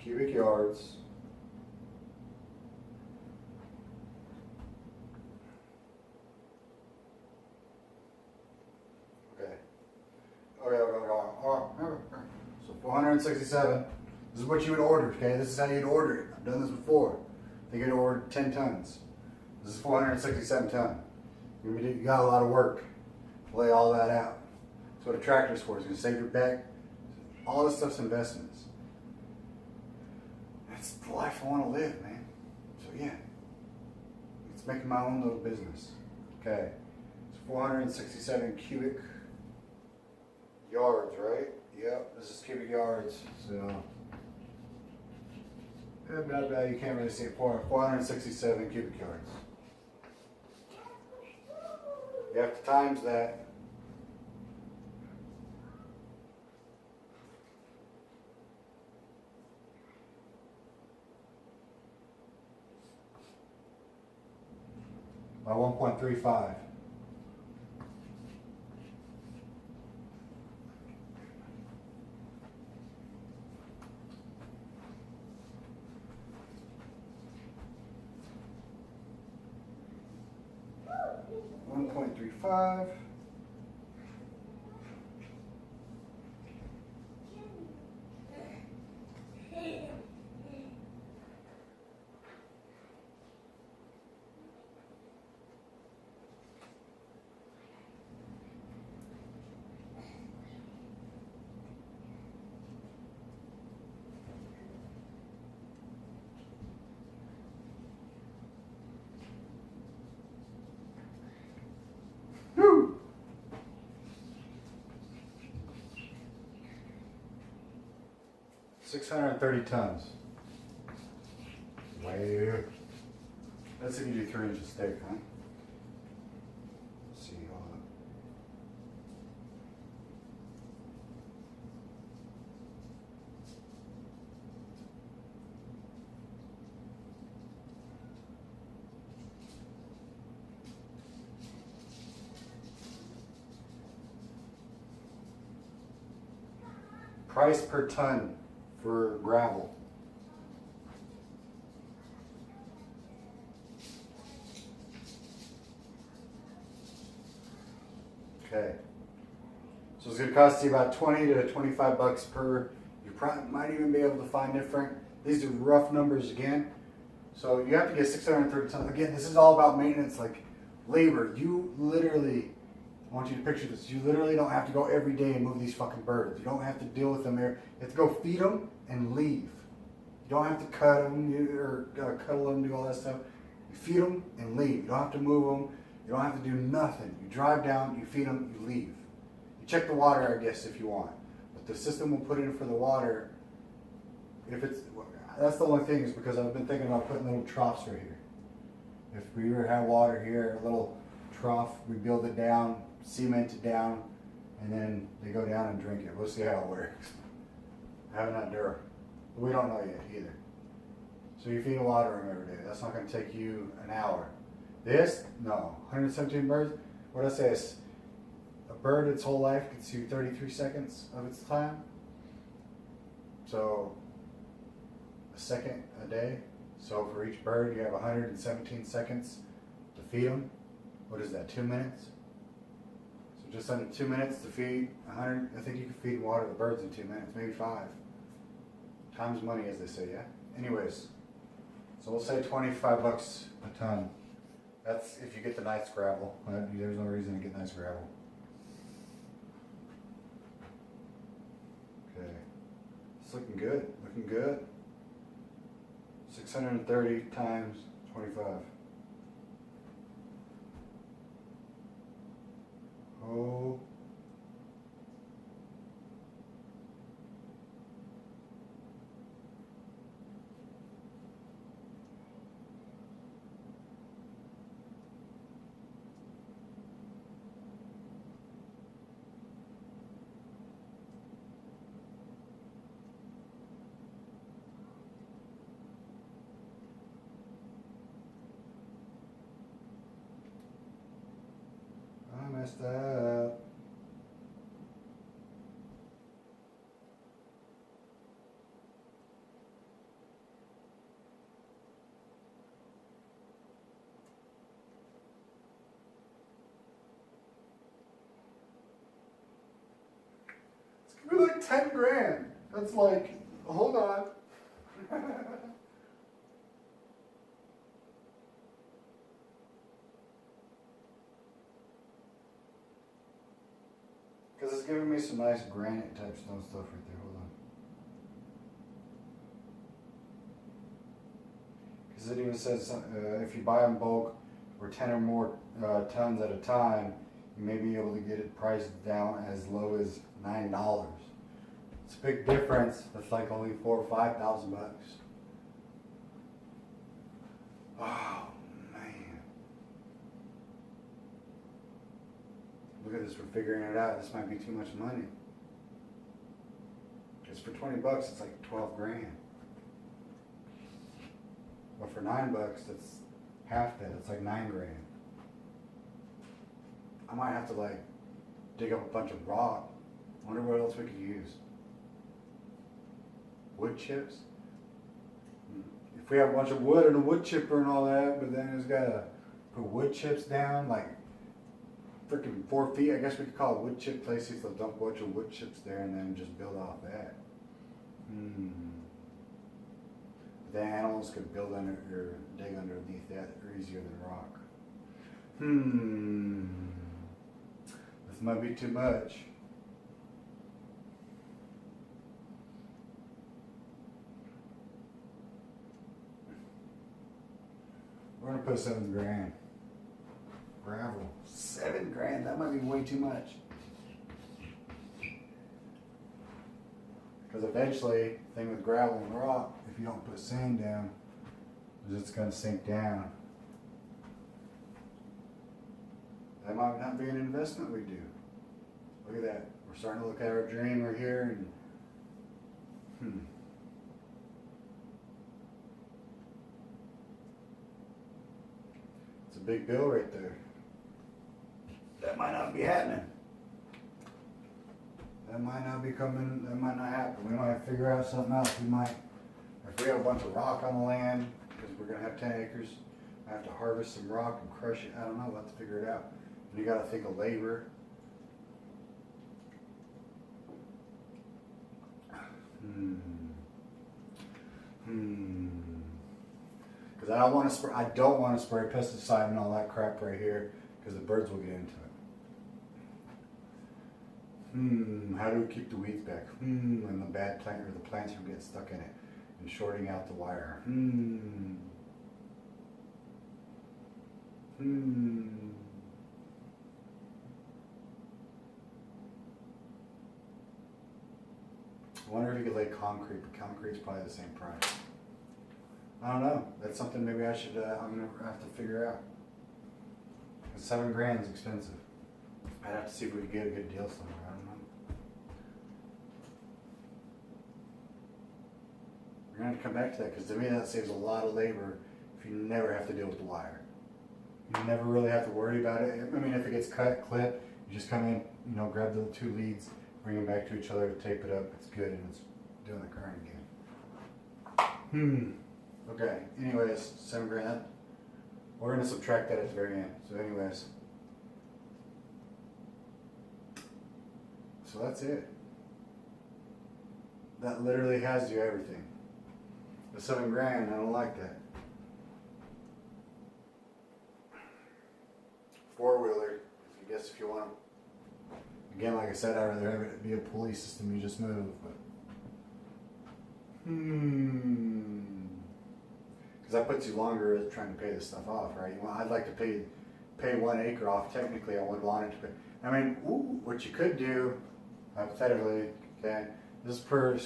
Cubic yards. Okay. So 467. This is what you would order, okay? This is how you'd order it. I've done this before. I think you'd order 10 tons. This is 467 ton. You got a lot of work to lay all that out. That's what a tractor's for. It's going to save your back. All this stuff's investments. That's the life I want to live, man. So yeah, it's making my own little business. Okay, it's 467 cubic yards, right? Yep, this is cubic yards. So, you can't really see it. 467 cubic yards. You have to times that. By 1.35. $1.35. Woo! 630 tons. Wow. That's if you do 3 inches thick, huh? Let's see, hold on. Price per ton for gravel. Okay. So it's going to cost you about 20 to 25 bucks per. You probably might even be able to find different. These are rough numbers again. So you have to get 630 tons. Again, this is all about maintenance, like labor. You literally I want you to picture this. You literally don't have to go every day and move these fucking birds. You don't have to deal with them there. You have to go feed them and leave. You don't have to cut them or cuddle them, do all that stuff. You feed them and leave. You don't have to move them. You don't have to do nothing. You drive down, you feed them, you leave. You check the water, I guess, if you want. But the system will put in for the water. If it's, that's the only thing, is because I've been thinking about putting little troughs right here. If we ever have water here, a little trough, we build it down, cement it down, and then they go down and drink it. We'll see how it works. I haven't had there. We don't know yet either. So you feed a water room every day. That's not going to take you an hour. This, no. 117 birds. What did I say? A bird its whole life gets you 33 seconds of its time. So a second a day. So for each bird, you have 117 seconds to feed them. What is that, 2 minutes? So just under 2 minutes to feed 100. I think you can feed and water the birds in 2 minutes, maybe 5. Time's money, as they say, yeah? Anyways, so we'll say 25 bucks a ton. That's if you get the nice gravel. There's no reason to get nice gravel. Okay, it's looking good, looking good. 630 times 25. Oh. I messed up. It's gonna be like 10 grand. That's like, hold on. Because it's giving me some nice granite type stone stuff right there. Hold on. Because it even says if you buy in bulk or 10 or more tons at a time, you may be able to get it priced down as low as $9. It's a big difference. That's like only $4,000 or $5,000 bucks. Oh man! Look at this. We're figuring it out. This might be too much money. Because for 20 bucks, it's like 12 grand. But for 9 bucks, that's half that. It's like 9 grand. I might have to like dig up a bunch of rock. I wonder what else we could use. Wood chips. If we have a bunch of wood and a wood chipper and all that, but then it's got to put wood chips down like freaking 4 feet. I guess we could call it wood chip places. They'll dump a bunch of wood chips there and then just build off that. The animals could build under or dig underneath that easier than rock. This might be too much. We're gonna put 7 grand. Gravel. 7 grand, that might be way too much. Because eventually, the thing with gravel and rock, if you don't put sand down, it's just gonna sink down. That might not be an investment we do. Look at that. We're starting to look at our dream right here and it's a big bill right there. That might not be happening. That might not be coming, that might not happen. We might figure out something else. We might, if we have a bunch of rock on the land, because we're going to have 10 acres, I have to harvest some rock and crush it. I don't know, we'll have to figure it out. And you got to think of labor. Because I don't want to spray pesticide and all that crap right here, because the birds will get into it. How do we keep the weeds back? And the bad plant or the plants from getting stuck in it and shorting out the wire. I wonder if you could lay concrete, but concrete's probably the same price. I don't know. That's something maybe I should, I'm gonna have to figure out. $7 grand is expensive. I'd have to see if we could get a good deal somewhere. I don't know. We're gonna have to come back to that because to me that saves a lot of labor if you never have to deal with the wire. You never really have to worry about it. I mean, if it gets cut, clip, you just come in, you know, grab the 2 leads, bring them back to each other, tape it up. It's good and it's doing the current again. Okay. Anyways, $7 grand. We're gonna subtract that at the very end. So anyways. So that's it. That literally has you everything. The $7 grand, I don't like that. 4-wheeler, I guess if you want. Again, like I said, I'd rather have it be a pulley system, you just move, but. Because that puts you longer trying to pay this stuff off, right? Well, I'd like to pay 1 acre off. Technically, I would want it to pay. I mean, what you could do, hypothetically, okay, this is per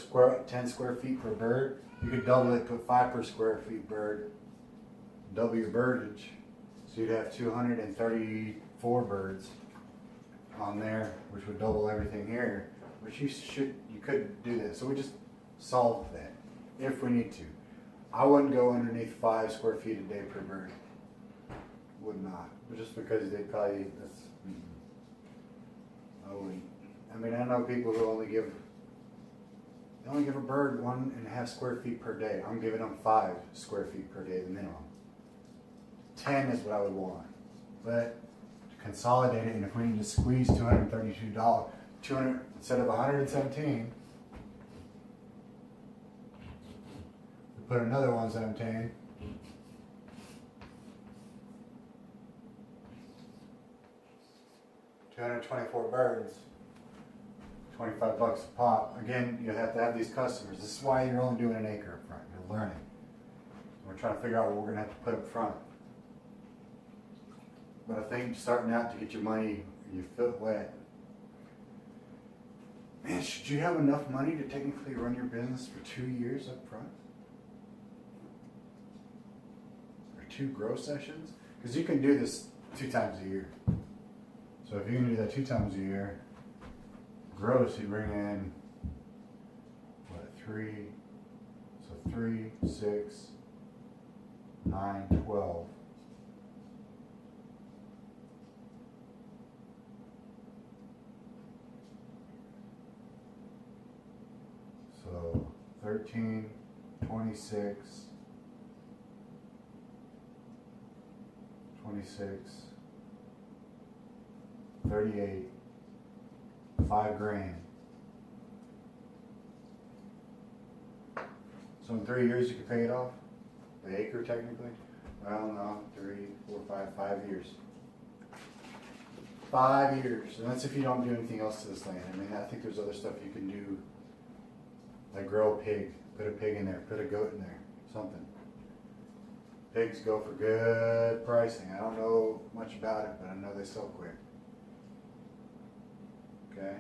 10 square feet per bird. You could double it, put 5 per square feet bird, double your birdage. So you'd have 234 birds on there, which would double everything here. Which you could do this. So we just solve that if we need to. I wouldn't go underneath 5 square feet a day per bird. Would not, but just because they probably I wouldn't. I mean, I know people who only give a bird 1.5 square feet per day. I'm giving them 5 square feet per day, the minimum. 10 is what I would want, but to consolidate it, and if we need to squeeze $232, 200 instead of 117, we put another 117. $224 birds, $25 a pop. Again, you have to have these customers. This is why you're only doing an acre up front. You're learning. We're trying to figure out what we're going to have to put up front. But I think starting out to get your money, your foot wet. Man, should you have enough money to technically run your business for 2 years up front? Or 2 grow sessions? Because you can do this 2 times a year. So if you can do that 2 times a year, gross, you bring in, what, 3, so 3, 6, 9, 12. So 13, 26, 38, 5 grand. So in 3 years you could pay it off? The acre technically? Well, no, 3, 4, 5 years. 5 years, and that's if you don't do anything else to this land. I mean, I think there's other stuff you can do, like grow a pig, put a pig in there, put a goat in there, something. Pigs go for good pricing. I don't know much about it, but I know they sell quick. Okay.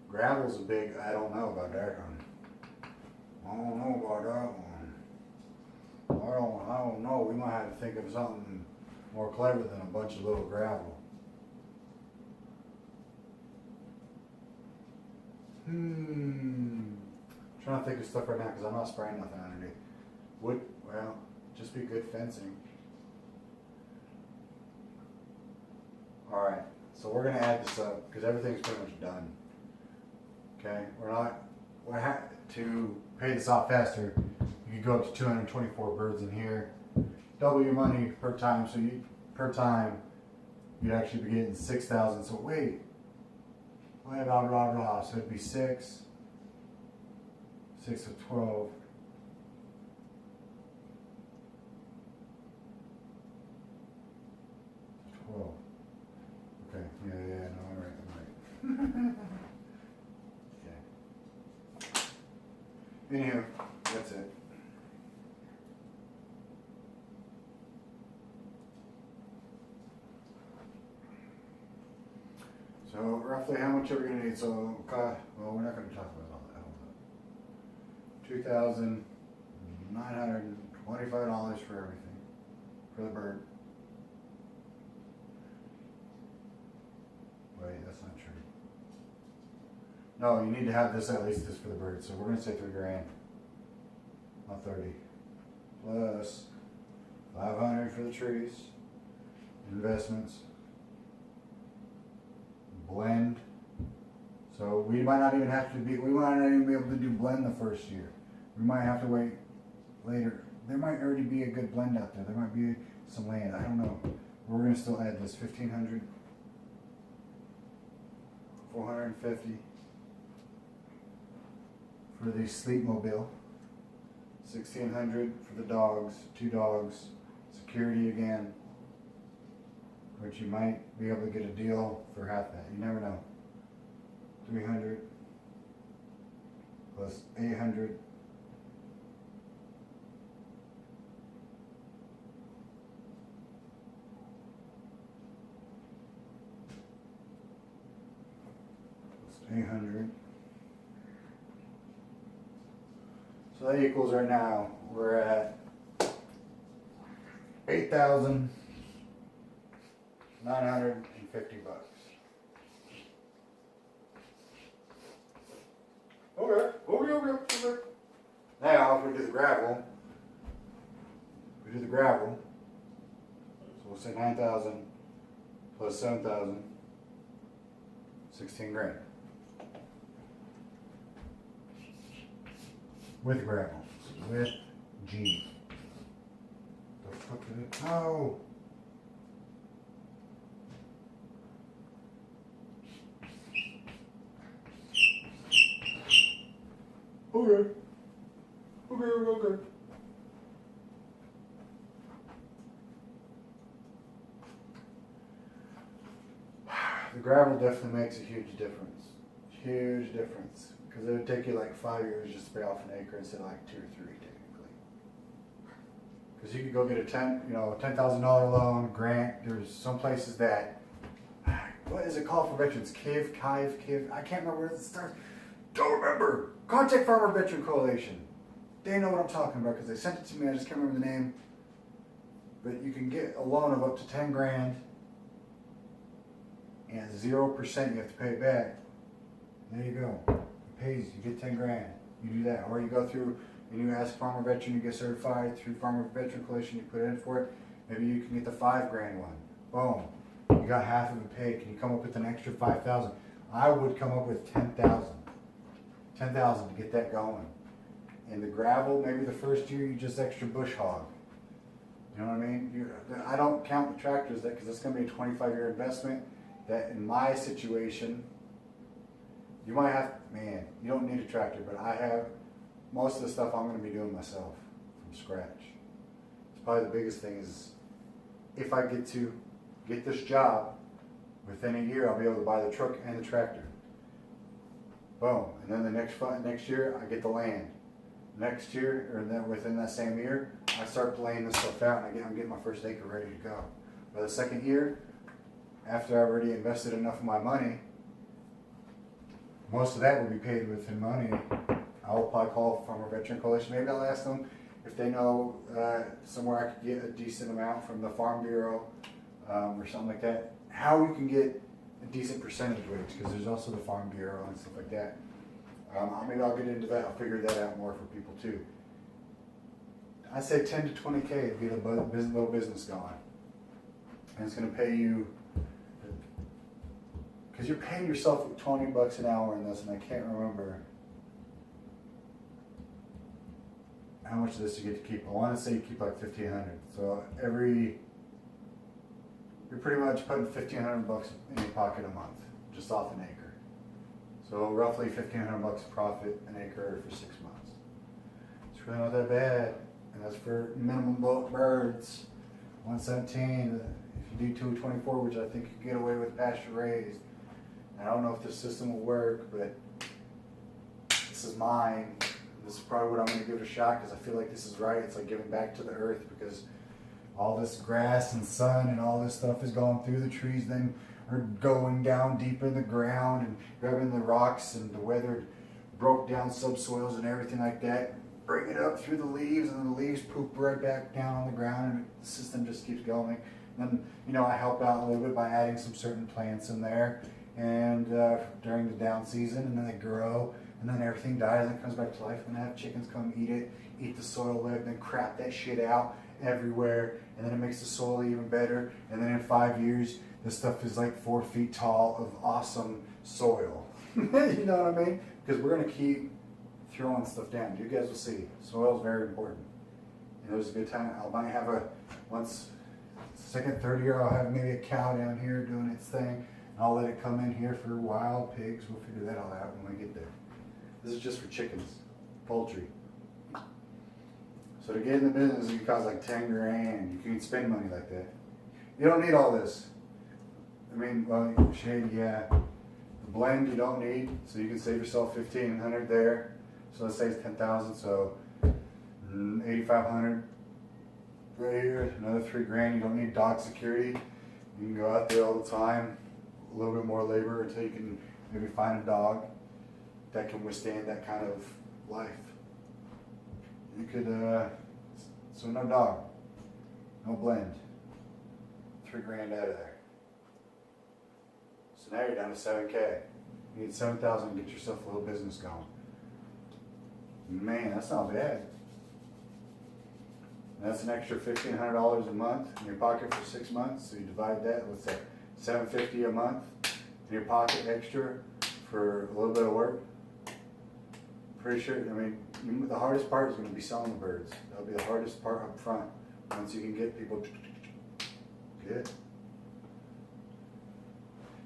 Gravel's a big, I don't know about that one. I don't know about that one. I don't know. We might have to think of something more clever than a bunch of little gravel. Trying to think of stuff right now because I'm not spraying nothing underneath. Wood, well, just be good fencing. Alright, so we're going to add this up because everything's pretty much done. Okay, to pay this off faster, you could go up to 224 birds in here. Double your money per time, so per time you'd actually be getting 6,000. So wait, blah blah blah blah. So it'd be 6 of 12. Okay, yeah, no, I'm right. Anywho, that's it. So roughly how much are we gonna need? So, well, we're not gonna talk about all that. Hold on. $2,925 for everything, for the bird. Wait, that's not true. No, you need to have this at least this for the bird. So we're gonna say $3,000, not 30. Plus 500 for the trees, investments, blend. So we might not even have to be. We might not even be able to do blend the first year. We might have to wait later. There might already be a good blend out there. There might be some land. I don't know. We're gonna still add this 1,500. 450 for the sleep mobile, 1,600 for the dogs, 2 dogs, security again, which you might be able to get a deal for half that. You never know. 300 plus 800 800. So that equals right now, we're at $8,950. Okay. Now, if we do the gravel, so we'll say 9,000 plus 7,000, 16 grand. With gravel. With G. The fuck is it? No! Okay. The gravel definitely makes a huge difference. Huge difference. Because it would take you like 5 years just to pay off an acre instead of like 2 or 3 technically. Because you could go get a $10,000 loan, grant. There's some places that, what is it called for veterans? Kiv, I can't remember where it starts. Don't remember. Contact Farmer Veteran Coalition. They know what I'm talking about because they sent it to me. I just can't remember the name. But you can get a loan of up to 10 grand. And 0% you have to pay it back. There you go. Pays, you get 10 grand. You do that. Or you go through and you ask Farmer Veteran, you get certified through Farmer Veteran Coalition, you put in for it. Maybe you can get the 5 grand one. Boom. You got half of it paid. Can you come up with an extra 5,000? I would come up with 10,000. 10,000 to get that going. And the gravel, maybe the first year you just extra bush hog. You know what I mean? I don't count the tractors because it's going to be a 25-year investment. That in my situation, you might have, man, you don't need a tractor, but I have most of the stuff I'm going to be doing myself from scratch. It's probably the biggest thing is if I get to get this job within a year, I'll be able to buy the truck and the tractor. Boom. And then the next year, I get the land. Next year, or then within that same year, I start laying this stuff out and I'm getting my first acre ready to go. By the second year, after I've already invested enough of my money, most of that will be paid within money. I'll probably call Farmer Veteran Coalition. Maybe I'll ask them if they know somewhere I could get a decent amount from the Farm Bureau or something like that. How you can get a decent percentage rates, because there's also the Farm Bureau and stuff like that. Maybe I'll get into that. I'll figure that out more for people too. I say 10 to 20K to get a little business going. And it's going to pay you, because you're paying yourself $20 an hour in this, and I can't remember how much of this you get to keep. I want to say you keep like $1,500. So you're pretty much putting $1,500 in your pocket a month, just off an acre. So roughly $1,500 profit an acre for 6 months. It's really not that bad, and that's for minimum bulk birds. 117. If you do 224, which I think you can get away with pasture raised. I don't know if this system will work, but this is mine. This is probably what I'm going to give it a shot because I feel like this is right. It's like giving back to the earth because all this grass and sun and all this stuff is going through the trees, then are going down deep in the ground and grabbing the rocks and the weathered, broke down subsoils and everything like that. Bring it up through the leaves, and then the leaves poop right back down on the ground, and the system just keeps going. And then, I help out a little bit by adding some certain plants in there, and during the down season, and then they grow, and then everything dies and it comes back to life, and I have chickens come eat it, eat the soil there, then crap that shit out everywhere, and then it makes the soil even better, and then in 5 years, this stuff is like 4 feet tall of awesome soil. You know what I mean? Because we're gonna keep throwing stuff down. You guys will see. Soil is very important. There's a good time. I might have second, third year, I'll have maybe a cow down here doing its thing. And I'll let it come in here for wild pigs. We'll figure that all out when we get there. This is just for chickens, poultry. So to get in the business, it can cost like 10 grand. You can spend money like that. You don't need all this. I mean, well, shade, yeah. The blend you don't need, so you can save yourself $1,500 there. So let's say it's 10,000, so 8,500 right here. Another 3 grand. You don't need dog security. You can go out there all the time. A little bit more labor until you can maybe find a dog that can withstand that kind of life. You could, so no dog, no blend. 3 grand out of there. So now you're down to 7K. You need 7,000 to get yourself a little business going. Man, that's not bad. And that's an extra $1,500 a month in your pocket for 6 months. So you divide that, what's that? $750 a month in your pocket extra for a little bit of work. Pretty sure. I mean, the hardest part is going to be selling the birds. That'll be the hardest part up front. Once you can get people good.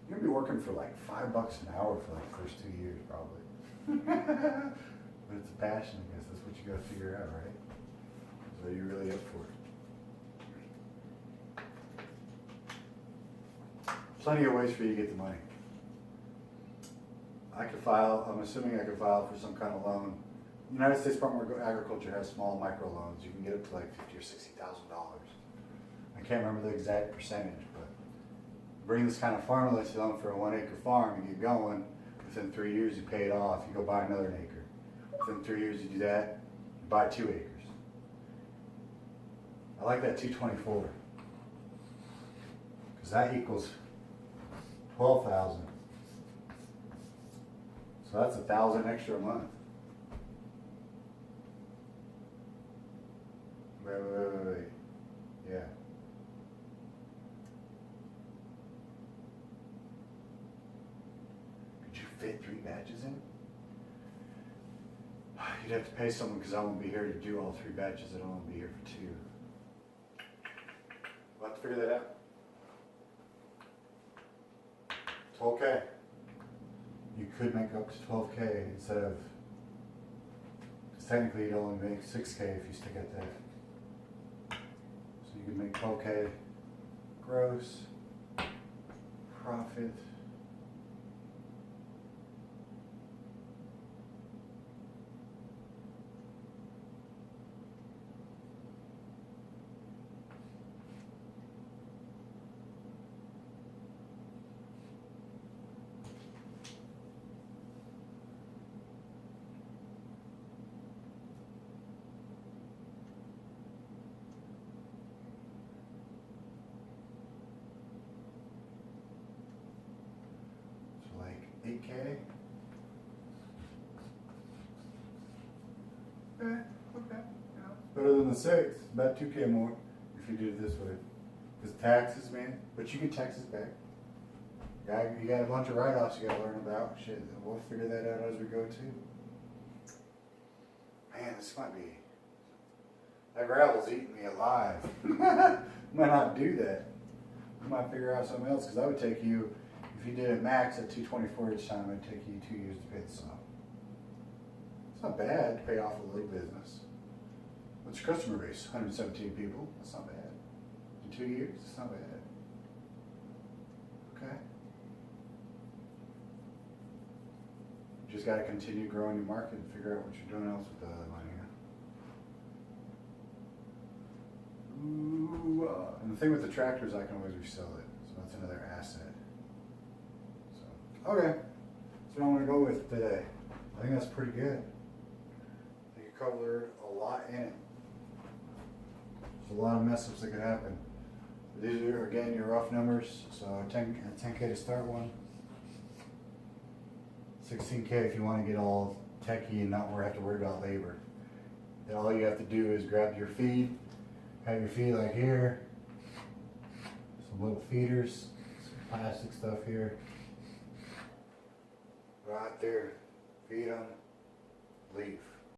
You're gonna be working for like $5 an hour for like the first 2 years, probably. But it's a passion, I guess. That's what you got to figure out, right? So you're really up for it. Plenty of ways for you to get the money. I could file, I'm assuming I could file for some kind of loan. The United States Department of Agriculture has small micro loans. You can get up to like $50,000 or $60,000. I can't remember the exact percentage, but bring this kind of farm list loan for a 1 acre farm and get going. Within 3 years, you pay it off. You go buy another acre. Within 3 years, you do that. You buy 2 acres. I like that 224 because that equals 12,000. So that's 1,000 extra a month. Wait. Yeah. Could you fit 3 batches in? You'd have to pay someone because I won't be here to do all 3 batches. I'll only be here for 2. We'll have to figure that out. 12K. You could make up to 12K instead of, because technically you'd only make 6K if you stick at that. So you could make 12K gross profit. So like 8K. Okay. Yeah. Better than the 6. It's about 2K more if you do it this way. Because taxes, man. But you get taxes back. Yeah, you got a bunch of write-offs you got to learn about. Shit, we'll figure that out as we go too. Man, this might be. That gravel's eating me alive. Might not do that. We might figure out something else because I would take you, if you did a max at 224 each time, it'd take you 2 years to pay the sum. It's not bad to pay off a little business. What's your customer base? 117 people. That's not bad. In 2 years, it's not bad. Okay. just got to continue growing your market and figure out what you're doing else with the other money. Ooh, and the thing with the tractors, I can always resell it, so that's another asset. So, okay, that's what I'm going to go with today. I think that's pretty good. I think you covered a lot in it. There's a lot of mess ups that could happen. These are, again, your rough numbers. So 10K to start one. 16K if you want to get all techie and not have to worry about labor. Then all you have to do is grab your feed, have your feed like here, some little feeders, some plastic stuff here. Right there, feed them, leave.